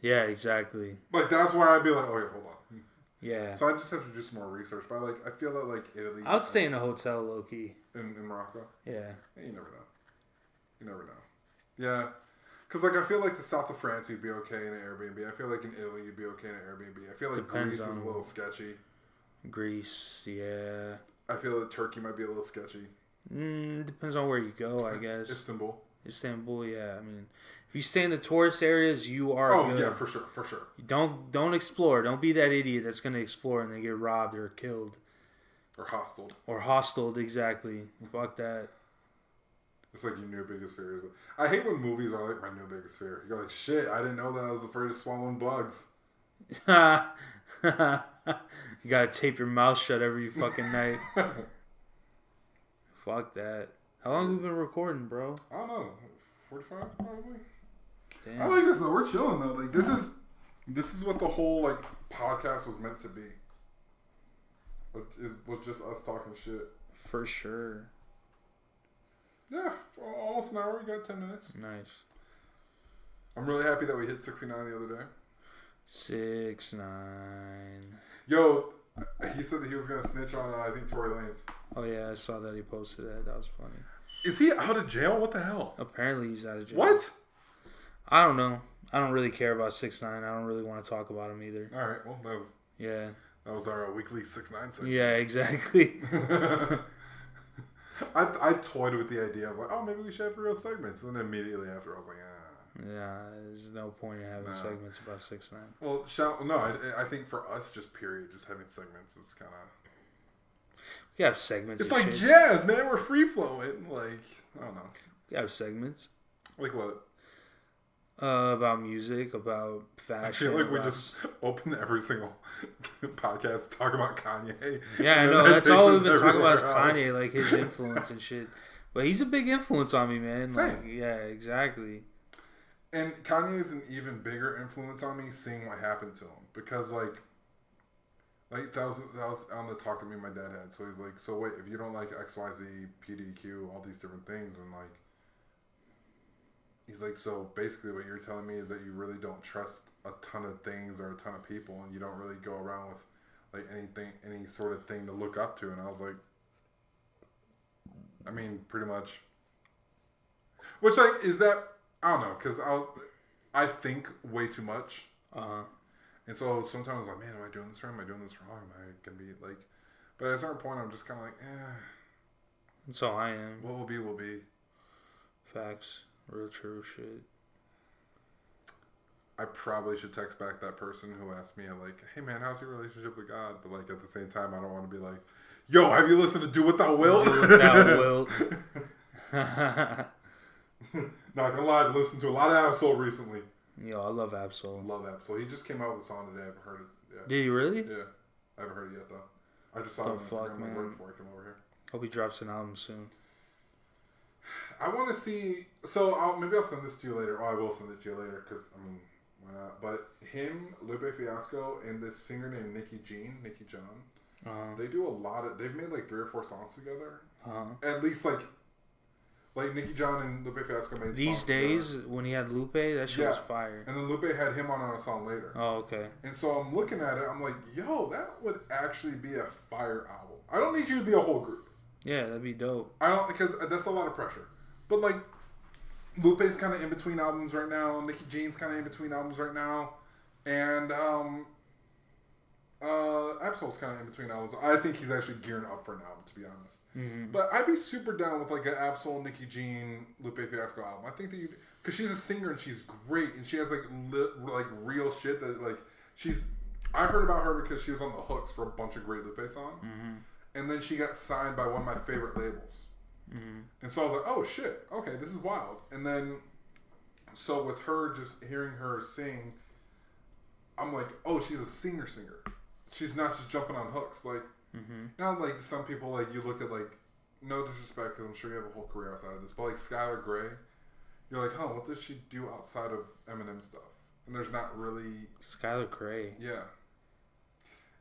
Yeah, exactly. Like that's where I'd be like, "Oh yeah, hold on." Yeah. So I just have to do some more research. But like I feel that like Italy. I'd stay in a hotel, low key. In Morocco. Yeah. You never know. You never know. Yeah. Because, like, I feel like the south of France, you'd be okay in an Airbnb. I feel like in Italy, you'd be okay in an Airbnb. I feel like Greece is a little sketchy. Greece, yeah. I feel that Turkey might be a little sketchy. Depends on where you go, I guess. Istanbul, yeah. I mean, if you stay in the tourist areas, you are good. Yeah, for sure. Don't explore. Don't be that idiot that's going to explore and then get robbed or killed. Or hostiled, exactly. Fuck that. It's like your new biggest fear. I hate when movies are like my new biggest fear. You're like, shit, I didn't know that I was afraid of swallowing bugs. You gotta tape your mouth shut every fucking night. Fuck that. How long have we been recording, bro? I don't know. 45 probably. Damn. I like this though. We're chilling though. Like this is what the whole like podcast was meant to be. It was just us talking shit. For sure. Yeah, for almost an hour. We got 10 minutes. Nice. I'm really happy that we hit 69 the other day. 6'9". Yo, he said that he was gonna snitch on I think Tory Lanez. Oh yeah, I saw that he posted that. That was funny. Is he out of jail? What the hell? Apparently he's out of jail. What? I don't know. I don't really care about 6ix9ine. I don't really want to talk about him either. All right. Well, that was our weekly 6ix9ine segment. Yeah, exactly. I toyed with the idea of like, oh, maybe we should have real segments, and then immediately after I was like, yeah, there's no point in having segments about 6ix9ine. Well, I think for us, just period, just having segments is kind of. We have segments. It's like shit. Jazz, man. We're free flowing. Like, I don't know. We have segments. Like what? About music, about fashion. I feel like we just open every single podcast to talk about Kanye. Yeah, I know. That's all we've been talking about is Kanye, like his influence and shit. But he's a big influence on me, man. Same. Like, yeah, exactly. And Kanye is an even bigger influence on me seeing what happened to him. Because, like that was on the talk that me and my dad had. So he's like, so wait, if you don't like XYZ, PDQ, all these different things, and like, he's like, so basically what you're telling me is that you really don't trust a ton of things or a ton of people, and you don't really go around with like any sort of thing to look up to. And I was like, I mean, pretty much. Which, like, is that, I don't know, because I think way too much. And so sometimes I'm like, man, am I doing this wrong? Am I doing this wrong? Am I going to be like, but at a certain point, I'm just kind of like, That's all I am. What will be, will be. Facts. Real true shit. I probably should text back that person who asked me, like, hey man, how's your relationship with God? But like at the same time, I don't want to be like, yo, have you listened to Do What Thou Wilt? Do What Thou Wilt. Not gonna lie, I've listened to a lot of Absol recently. Yo, I love Absol. Love Absol. He just came out with a song today. I haven't heard it yet. Did you really? Yeah. I haven't heard it yet though. I just saw it on Instagram like right before I came over here. Hope he drops an album soon. I want to see. So maybe I'll send this to you later. Oh, I will send it to you later because I mean, why not? But him, Lupe Fiasco, and this singer named Nikki John, they do a lot of. They've made like 3 or 4 songs together. At least like Nikki John and Lupe Fiasco made these songs days together. when he had Lupe, that shit was fire. And then Lupe had him on a song later. Oh, okay. And so I'm looking at it. I'm like, yo, that would actually be a fire album. I don't need you to be a whole group. Yeah, that'd be dope. I don't, because that's a lot of pressure. But like, Lupe's kind of in between albums right now. Nikki Jean's kind of in between albums right now, and Absol's kind of in between albums. I think he's actually gearing up for an album, to be honest. Mm-hmm. But I'd be super down with like an Absol, Nikki Jean, Lupe Fiasco album. I think that you, because she's a singer and she's great and she has like real shit that like she's. I heard about her because she was on the hooks for a bunch of great Lupe songs, and then she got signed by one of my favorite labels. And so I was like, oh shit, okay, this is wild. And then, so with her, just hearing her sing, I'm like, oh, she's a singer. She's not just jumping on hooks. Like, now like some people, like you look at like, no disrespect, because I'm sure you have a whole career outside of this, but like Skylar Grey, you're like, oh, what does she do outside of Eminem stuff? And there's not really... Skylar Grey. Yeah.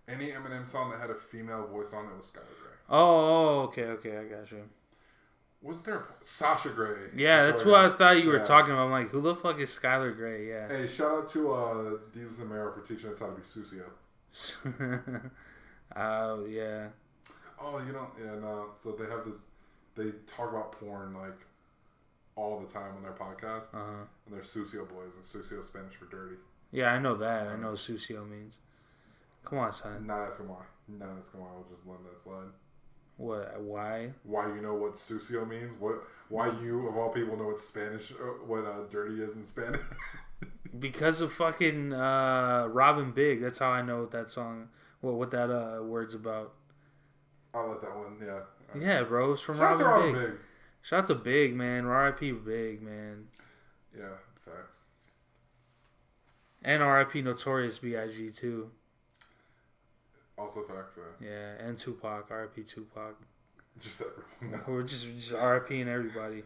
Any Eminem song that had a female voice on it was Skylar Grey. Oh, okay, I got you. Wasn't there Sasha Grey? Yeah, that's what I thought you were talking about. I'm like, who the fuck is Skylar Grey? Yeah. Hey, shout out to Jesus and Mero for teaching us how to be Susio. Oh, yeah. Oh, you don't... Yeah, no. So they have this... They talk about porn, like, all the time on their podcast. And they're Susio boys, and Susio is Spanish for dirty. Yeah, I know that. I know what Susio means. Come on, son. Not asking why. Not asking why. I'll just let that slide. What? Why? Why you know what Susio means? Why you, of all people, know what Spanish... what dirty is in Spanish? Because of fucking Robin Big. That's how I know what that song... what that word's about. I'll let that one, yeah. Yeah, bro. It's from Shout Robin Big. Big. Shout out to Big, man. R.I.P. Big, man. Yeah, facts. And R.I.P. Notorious B.I.G. too. Also facts, Yeah, and Tupac. R.I.P. Tupac. Just everyone. We're just R.I.P.ing everybody.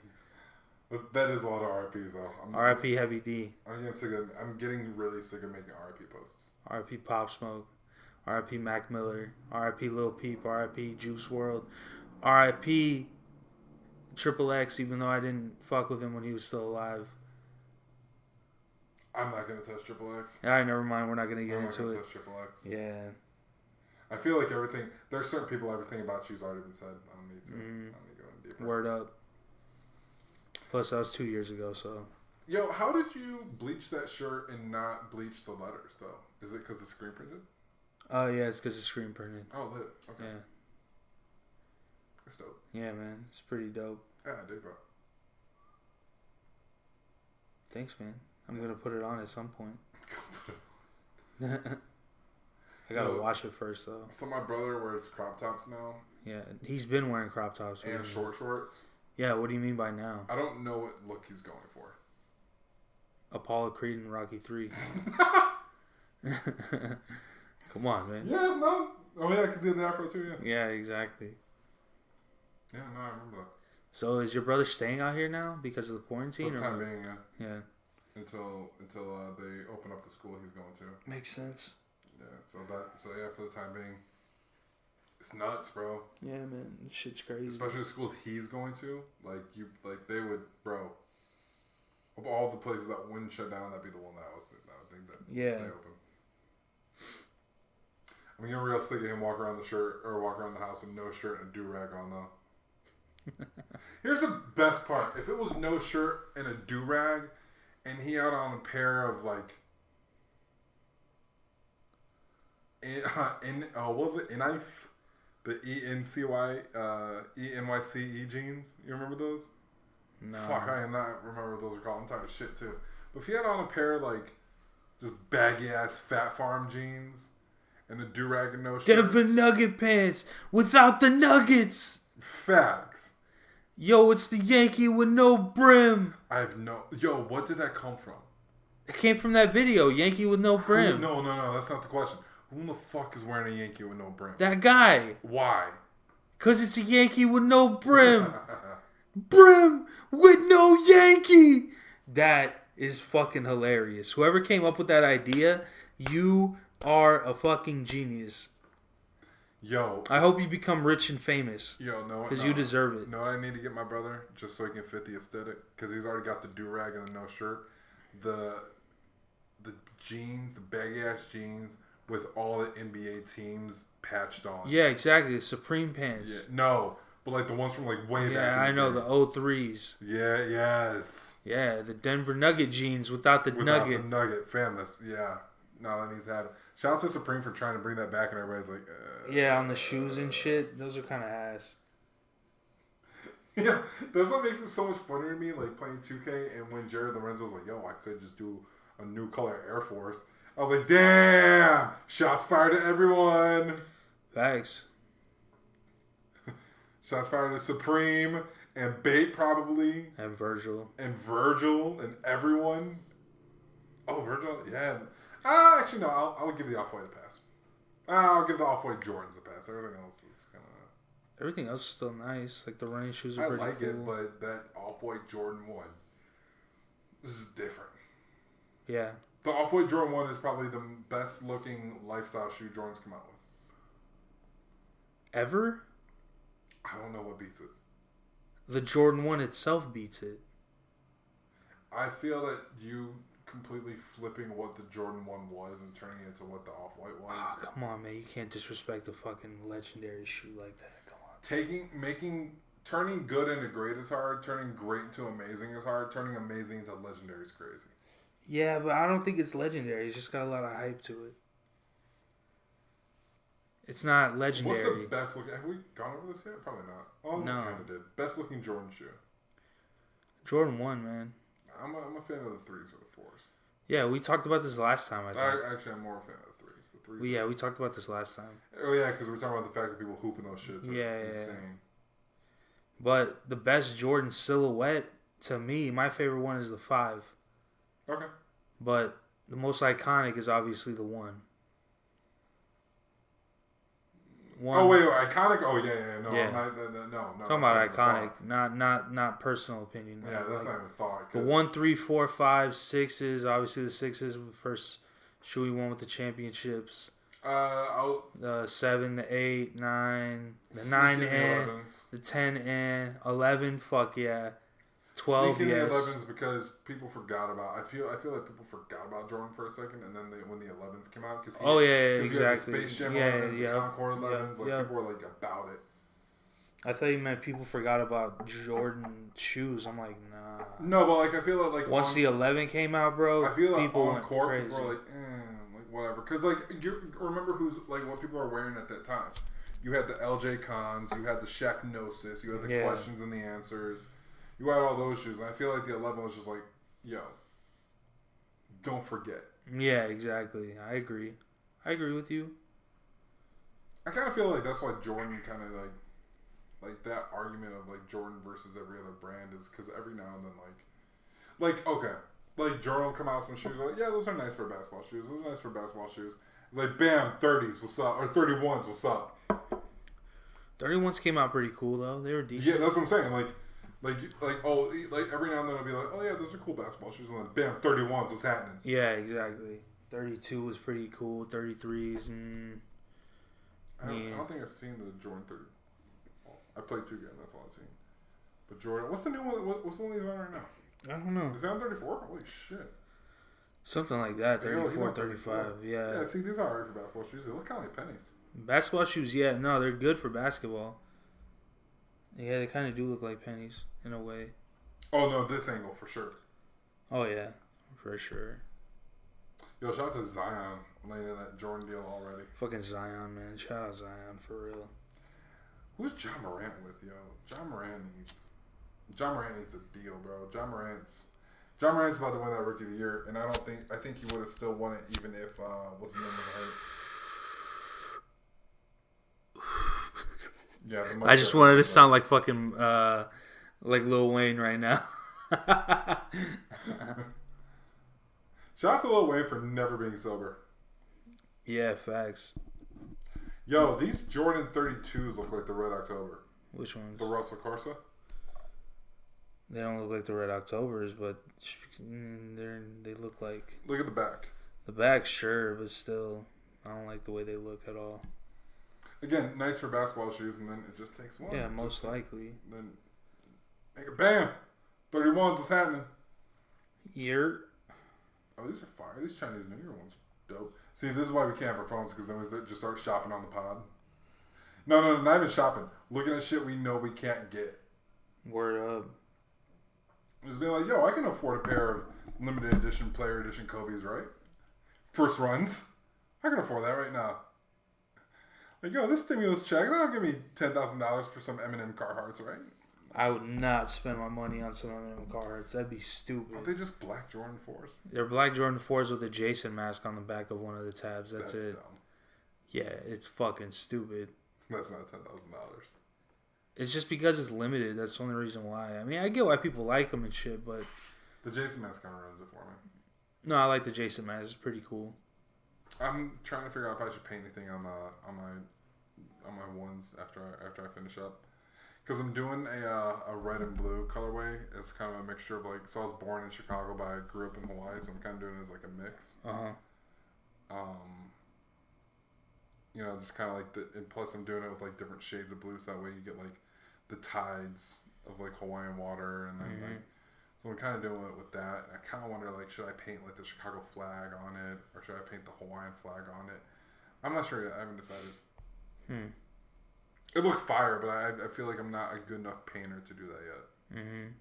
That is a lot of RIPs though. R.I.P. Heavy D. I'm getting really sick of making RIP posts. R.I.P. Pop Smoke. R.I.P. Mac Miller. R.I.P. Lil Peep. R.I.P. Juice WRLD. R.I.P. Triple X. Even though I didn't fuck with him when he was still alive. I'm not gonna touch Triple X. Alright, never mind. We're not gonna get I'm into not it. gonna touch Triple X. Yeah. I feel like everything. There are certain people. Everything about you's already been said. I don't need to. I don't need to go in deeper. Word up. Plus, that was 2 years ago, so. Yo, how did you bleach that shirt and not bleach the letters though? Is it because it's screen printed? Oh, yeah, it's because it's screen printed. Oh, lit. Okay. Yeah. That's dope. Yeah, man. It's pretty dope. Yeah, I dig, bro. Thanks, man. I'm going to put it on at some point. I got to wash it first, though. So my brother wears crop tops now. Yeah, he's been wearing crop tops. And short shorts. Yeah, what do you mean by now? I don't know what look he's going for. Apollo Creed and Rocky 3. Come on, man. Yeah, no. Oh, yeah, I can see the afro too, yeah. Yeah, exactly. Yeah, no, I remember that. So is your brother staying out here now because of the quarantine? For the or time what? being, yeah. Yeah. Until they open up the school he's going to. Makes sense. Yeah, so yeah, for the time being. It's nuts, bro. Yeah, man. This shit's crazy. Especially the schools he's going to. They would, bro. Of all the places that wouldn't shut down, that'd be the one that I would think that would stay open. I'm getting real sick of him walk around the house with no shirt and a do-rag on though. Here's the best part. If it was no shirt and a do-rag and he had on a pair of what was it? Enice? The ENYCE jeans. You remember those? No. Fuck, I am not remember what those are called. I'm tired of shit too. But if he had on a pair of just baggy ass Fat Farm jeans and a do-rag and no shirt. Denver Nugget pants without the nuggets. Facts. Yo, it's the Yankee with no brim. Yo, what did that come from? It came from that video, Yankee with no brim. No, that's not the question. Who the fuck is wearing a Yankee with no brim? That guy. Why? Because it's a Yankee with no brim. Brim with no Yankee. That is fucking hilarious. Whoever came up with that idea, you are a fucking genius. Yo. I hope you become rich and famous. Yo, no. Because you deserve it. No, I need to get my brother just so he can fit the aesthetic. Because he's already got the do-rag and the no shirt. The jeans, the baggy-ass jeans with all the NBA teams patched on. Yeah, exactly. The Supreme pants. Yeah. No. But the ones from way back. Yeah, I know. The 03s. Yeah, yes. Yeah, the Denver Nugget jeans without the nugget. Without the nugget. Fam, no, that needs to happen. Shout out to Supreme for trying to bring that back and everybody's like... yeah, on the shoes and shit. Those are kind of ass. Yeah, that's what makes it so much funnier to me, playing 2K and when Jared Lorenzo was like, yo, I could just do a new color Air Force. I was like, damn! Shots fired at everyone! Facts. Shots fired at Supreme and Bait probably. And Virgil. And everyone. Oh, Virgil? Yeah. Actually, no, I would give the Off-White a pass. I'll give the Off-White Jordans a pass. Everything else is kind of... Everything else is still nice. The running shoes are pretty cool. I like it, but that Off-White Jordan 1, this is different. Yeah. The Off-White Jordan 1 is probably the best looking lifestyle shoe Jordan's come out with. Ever? I don't know what beats it. The Jordan 1 itself beats it. I feel that you completely flipping what the Jordan 1 was and turning it into what the Off-White was. Oh, come on, man. You can't disrespect a fucking legendary shoe like that. Come on. Turning good into great is hard. Turning great into amazing is hard. Turning amazing into legendary is crazy. Yeah, but I don't think it's legendary. It's just got a lot of hype to it. It's not legendary. What's the best looking... Have we gone over this yet? Probably not. Oh, no. We kind of did. Best looking Jordan shoe. Jordan 1, man. I'm a fan of the 3s or the 4s. Yeah, we talked about this last time, I think. Actually, I'm more a fan of the 3s. The 3s. Well, yeah, we talked about this last time. Oh, yeah, because we're talking about the fact that people hooping those shits. Yeah, insane. But the best Jordan silhouette, to me, my favorite one is the 5. Okay. But the most iconic is obviously the 1. one. Oh wait, iconic. Oh yeah. No, Yeah. I'm not, no. Talking about iconic, not personal opinion. Yeah, that's not even thought. The 1, 3, 4, 5, 6s. Obviously, the 6s first. Should we won with the championships? The 7, the 8, 9, the 9 and the 10 and 11. Fuck yeah. 12. Sneaking yes. the 11s because people forgot about. I feel like people forgot about Jordan for a second, and then when the 11s came out, because exactly. The Space Jam 11s, the Concord 11s, people were like about it. I thought you meant people forgot about Jordan shoes. I'm like, nah. No, but like I feel like once the 11 came out, bro, I feel like people on went court, crazy. people were like whatever, because like you remember who's like what people are wearing at that time. You had the LJ Cons, you had the Shaq Gnosis, you had the questions and the answers. You had all those shoes, and I feel like the 11 was just like, yo, don't forget. Yeah, exactly. I agree with you. I kind of feel like that's why Jordan kind of like that argument of like Jordan versus every other brand is because every now and then like Jordan will come out with some shoes like, yeah, those are nice for basketball shoes. Those are nice for basketball shoes. It's like, bam, 30s, what's up? Or 31s, what's up? 31s came out pretty cool though. They were decent. Yeah, that's what I'm saying. Like every now and then it'll be like, oh yeah, those are cool basketball shoes, and then bam, 31s, what's happening? Yeah, exactly. 32 was pretty cool. 33s, I don't think I've seen the Jordan 30. I played 2 games. That's all I've seen. But Jordan, what's the new one? What's the one he's on right now? I don't know. Is that on 34? Holy shit! Something like that. 34, 35. Yeah. Yeah. See, these are alright for basketball shoes. They look kind of like pennies. Basketball shoes, yeah. No, they're good for basketball. Yeah, they kind of do look like pennies in a way. Oh no, this angle for sure. Oh yeah, for sure. Yo, shout out to Zion laying in that Jordan deal already. Fucking Zion, man. Shout out Zion for real. Who's John Morant with, yo? John Morant needs a deal, bro. John Morant's about to win that Rookie of the Year, and I think he would have still won it even if what's his name was hurt. Yeah, I just wanted to sound like fucking like Lil Wayne right now. Shout out to Lil Wayne for never being sober. Yeah, facts. Yo, these Jordan 32s look like the Red October. Which ones? The Russell Corsa. They don't look like the Red Octobers, but they look like. Look at the back. The back, sure, but still, I don't like the way they look at all. Again, nice for basketball shoes, and then it just takes one. Yeah, most likely. Then, bam, 31s. What's happening? Year. Oh, these are fire. These Chinese New Year ones are dope. See, this is why we can't have our phones, because then we just start shopping on the pod. No, not even shopping. Looking at shit we know we can't get. Word up. Just being like, yo, I can afford a pair of limited edition, player edition Kobe's, right? First runs. I can afford that right now. Like, yo, this stimulus check, that'll give me $10,000 for some M&M Carhartts, right? I would not spend my money on some M&M Carhartts. That'd be stupid. Aren't they just black Jordan 4s? They're black Jordan 4s with a Jason mask on the back of one of the tabs. That's it. Dumb. Yeah, it's fucking stupid. That's not $10,000. It's just because it's limited. That's the only reason why. I mean, I get why people like them and shit, but... The Jason mask kind of ruins it for me. No, I like the Jason mask. It's pretty cool. I'm trying to figure out if I should paint anything on my ones after I finish up. Because I'm doing a red and blue colorway. It's kind of a mixture of like... So I was born in Chicago, but I grew up in Hawaii, so I'm kind of doing it as like a mix. You know, just kind of like and plus I'm doing it with like different shades of blue, so that way you get like the tides of like Hawaiian water, and then like, so I'm kind of doing it with that. And I kind of wonder like, should I paint like the Chicago flag on it, or should I paint the Hawaiian flag on it? I'm not sure yet. I haven't decided. It looked fire, but I feel like I'm not a good enough painter to do that yet.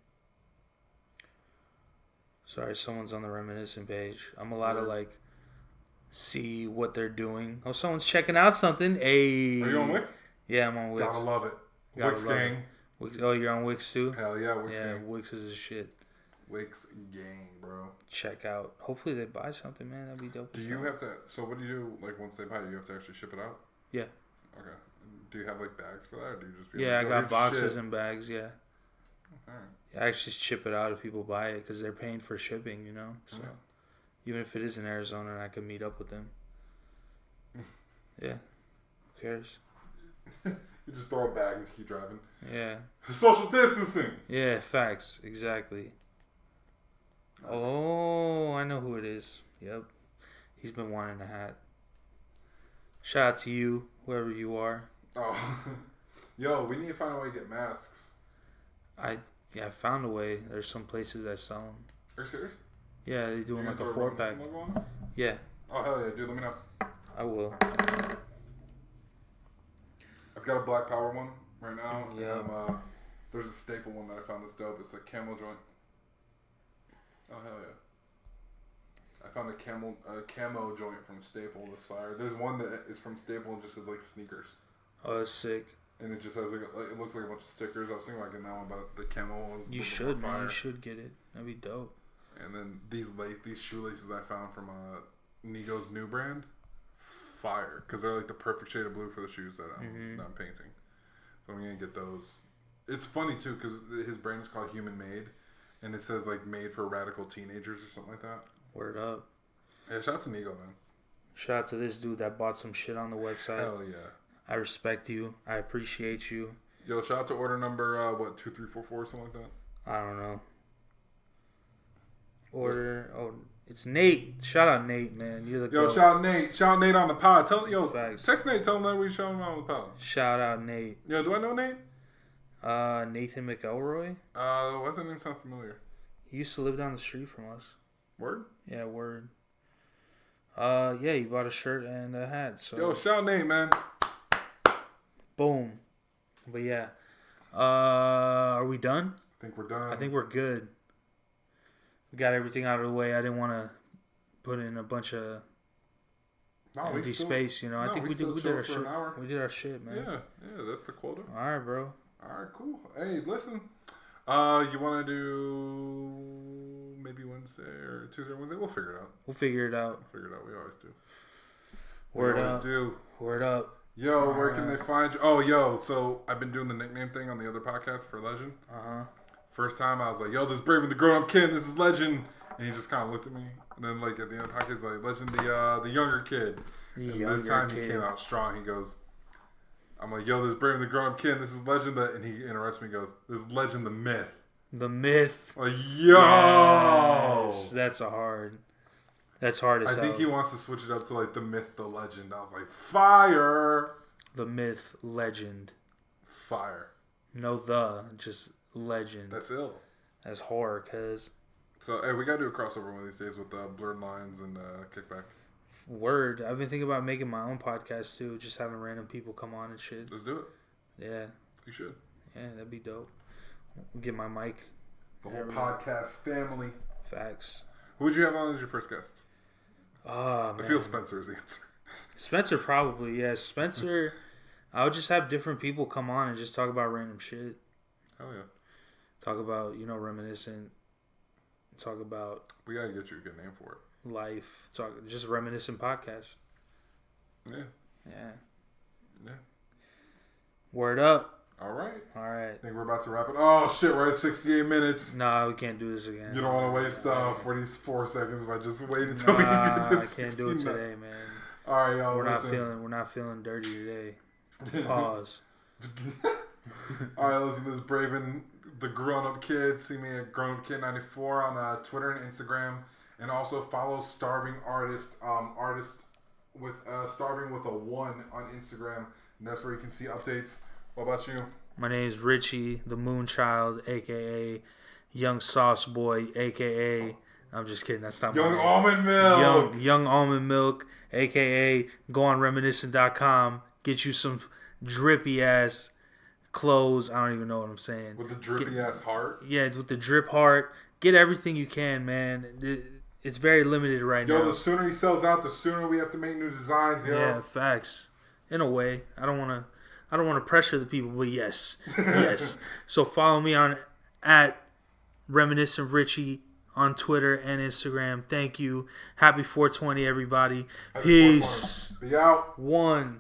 Sorry, someone's on the Reminiscent page. I'm allowed to like see what they're doing. Oh, someone's checking out something. Hey. Are you on Wix? Yeah, I'm on Wix. Gotta love it. Wix gang. Wix, oh, you're on Wix too? Hell yeah, Wix gang. Yeah, Wix is a shit. Wix gang, bro. Check out. Hopefully they buy something, man. That'd be dope. Do you have to... So what do you do, like, once they buy it? You have to actually ship it out? Yeah. Okay. Do you have, like, bags for that, or do you just... Yeah, I got boxes and bags, yeah. Alright. I actually ship it out if people buy it, because they're paying for shipping, you know? So, even if it is in Arizona, I can meet up with them. Yeah. Who cares? You just throw a bag and keep driving. Yeah. Social distancing. Yeah, facts. Exactly. Oh, I know who it is. Yep. He's been wanting a hat. Shout out to you, whoever you are. Oh. Yo, we need to find a way to get masks. I found a way. There's some places that sell them. Are you serious? Yeah, they're doing like a 4-pack. Yeah. Oh, hell yeah, dude. Let me know. I will. I've got a Black Power one right now. Yeah. And, there's a staple one that I found that's dope. It's a camel joint. Oh, hell yeah. I found a camo joint from Staple this fire. There's one that is from Staple and just says like sneakers. Oh, that's sick. And it just has like it looks like a bunch of stickers. I was thinking about getting that one, but the camo was You should, man. You should get it. That'd be dope. And then these shoelaces I found from Nigo's new brand, fire, because they're like the perfect shade of blue for the shoes that I'm painting. So I'm gonna get those. It's funny too because his brand is called Human Made, and it says like made for radical teenagers or something like that. Word up. Yeah, shout out to Nigo, man. Shout out to this dude that bought some shit on the website. Hell yeah. I respect you. I appreciate you. Yo, shout out to order number 2344 or something like that. I don't know. It's Nate. Shout out Nate, man. You're the Yo, goat. shout out Nate. Shout out Nate on the pod. Facts. Text Nate. Tell him that we shout him out on the pod. Shout out Nate. Yo, do I know Nate? Nathan McElroy. Why does that name sound familiar? He used to live down the street from us. Word? Yeah, word. Yeah, he bought a shirt and a hat. So yo, shout out Nate, man. Boom. But yeah. Are we done? I think we're done. I think we're good. We got everything out of the way. I didn't want to put in a bunch of empty space, you know. I think we did our shit. We did our shit, man. Yeah, that's the quota. All right, bro. All right, cool. Hey, listen. You want to do maybe Wednesday or Tuesday or Wednesday? We'll figure it out. We'll figure it out. We always do. Word up. Word up. Yo, where can they find you? Oh, yo, so I've been doing the nickname thing on the other podcast for Legend. First time I was like, yo, this is Braven the grown-up kid. This is Legend. And he just kind of looked at me. And then, like, at the end of the podcast, like, Legend, the younger kid. And this time he came out strong. He goes, I'm like, yo, this is Braven the grown-up kid. This is Legend. And he interrupts me and goes, this is Legend the myth. The myth. Like, yo. Yes, that's hard as hell. I think he wants to switch it up to, like, the myth, the legend. I was like, fire. The myth, legend. Fire. No, just legend. That's ill. That's horror, cuz. So, hey, we got to do a crossover one of these days with Blurred Lines and Kickback. Word. I've been thinking about making my own podcast, too. Just having random people come on and shit. Let's do it. Yeah. You should. Yeah, that'd be dope. We'll get my mic. The whole podcast family. Facts. Who would you have on as your first guest? Oh, man. I feel Spencer is the answer. Spencer probably, yeah. Spencer, I would just have different people come on and just talk about random shit. Hell yeah. Talk about, Reminiscent. Talk about... We gotta get you a good name for it. Life. Just Reminiscent podcast. Yeah. Yeah. Word up. All right. I think we're about to wrap it. Oh, shit. We're at 68 minutes. Nah, we can't do this again. You don't want to waste 4 seconds by just waiting until we get to 60 I can't do it today, man. All right, y'all. We're not feeling dirty today. Pause. All right, listen. This is Braven, the grown-up kid. See me at grownupkid94 on Twitter and Instagram. And also follow Starving Artist, with Starving with a 1 on Instagram. And that's where you can see updates. What about you? My name is Richi, the Moonchild, a.k.a. Young Sauce Boy, a.k.a. I'm just kidding. That's not Young my name. Almond Milk. Young Almond Milk, a.k.a. go on Reminicent.com. Get you some drippy-ass clothes. I don't even know what I'm saying. With the drippy-ass heart? Yeah, with the drip heart. Get everything you can, man. It's very limited right now. Yo, the sooner he sells out, the sooner we have to make new designs, yo. Yeah, facts. In a way. I don't want to pressure the people, but yes. Yes. So follow me on at Reminiscent Richi on Twitter and Instagram. Thank you. Happy 420, everybody. Peace. 420. Be out. 1.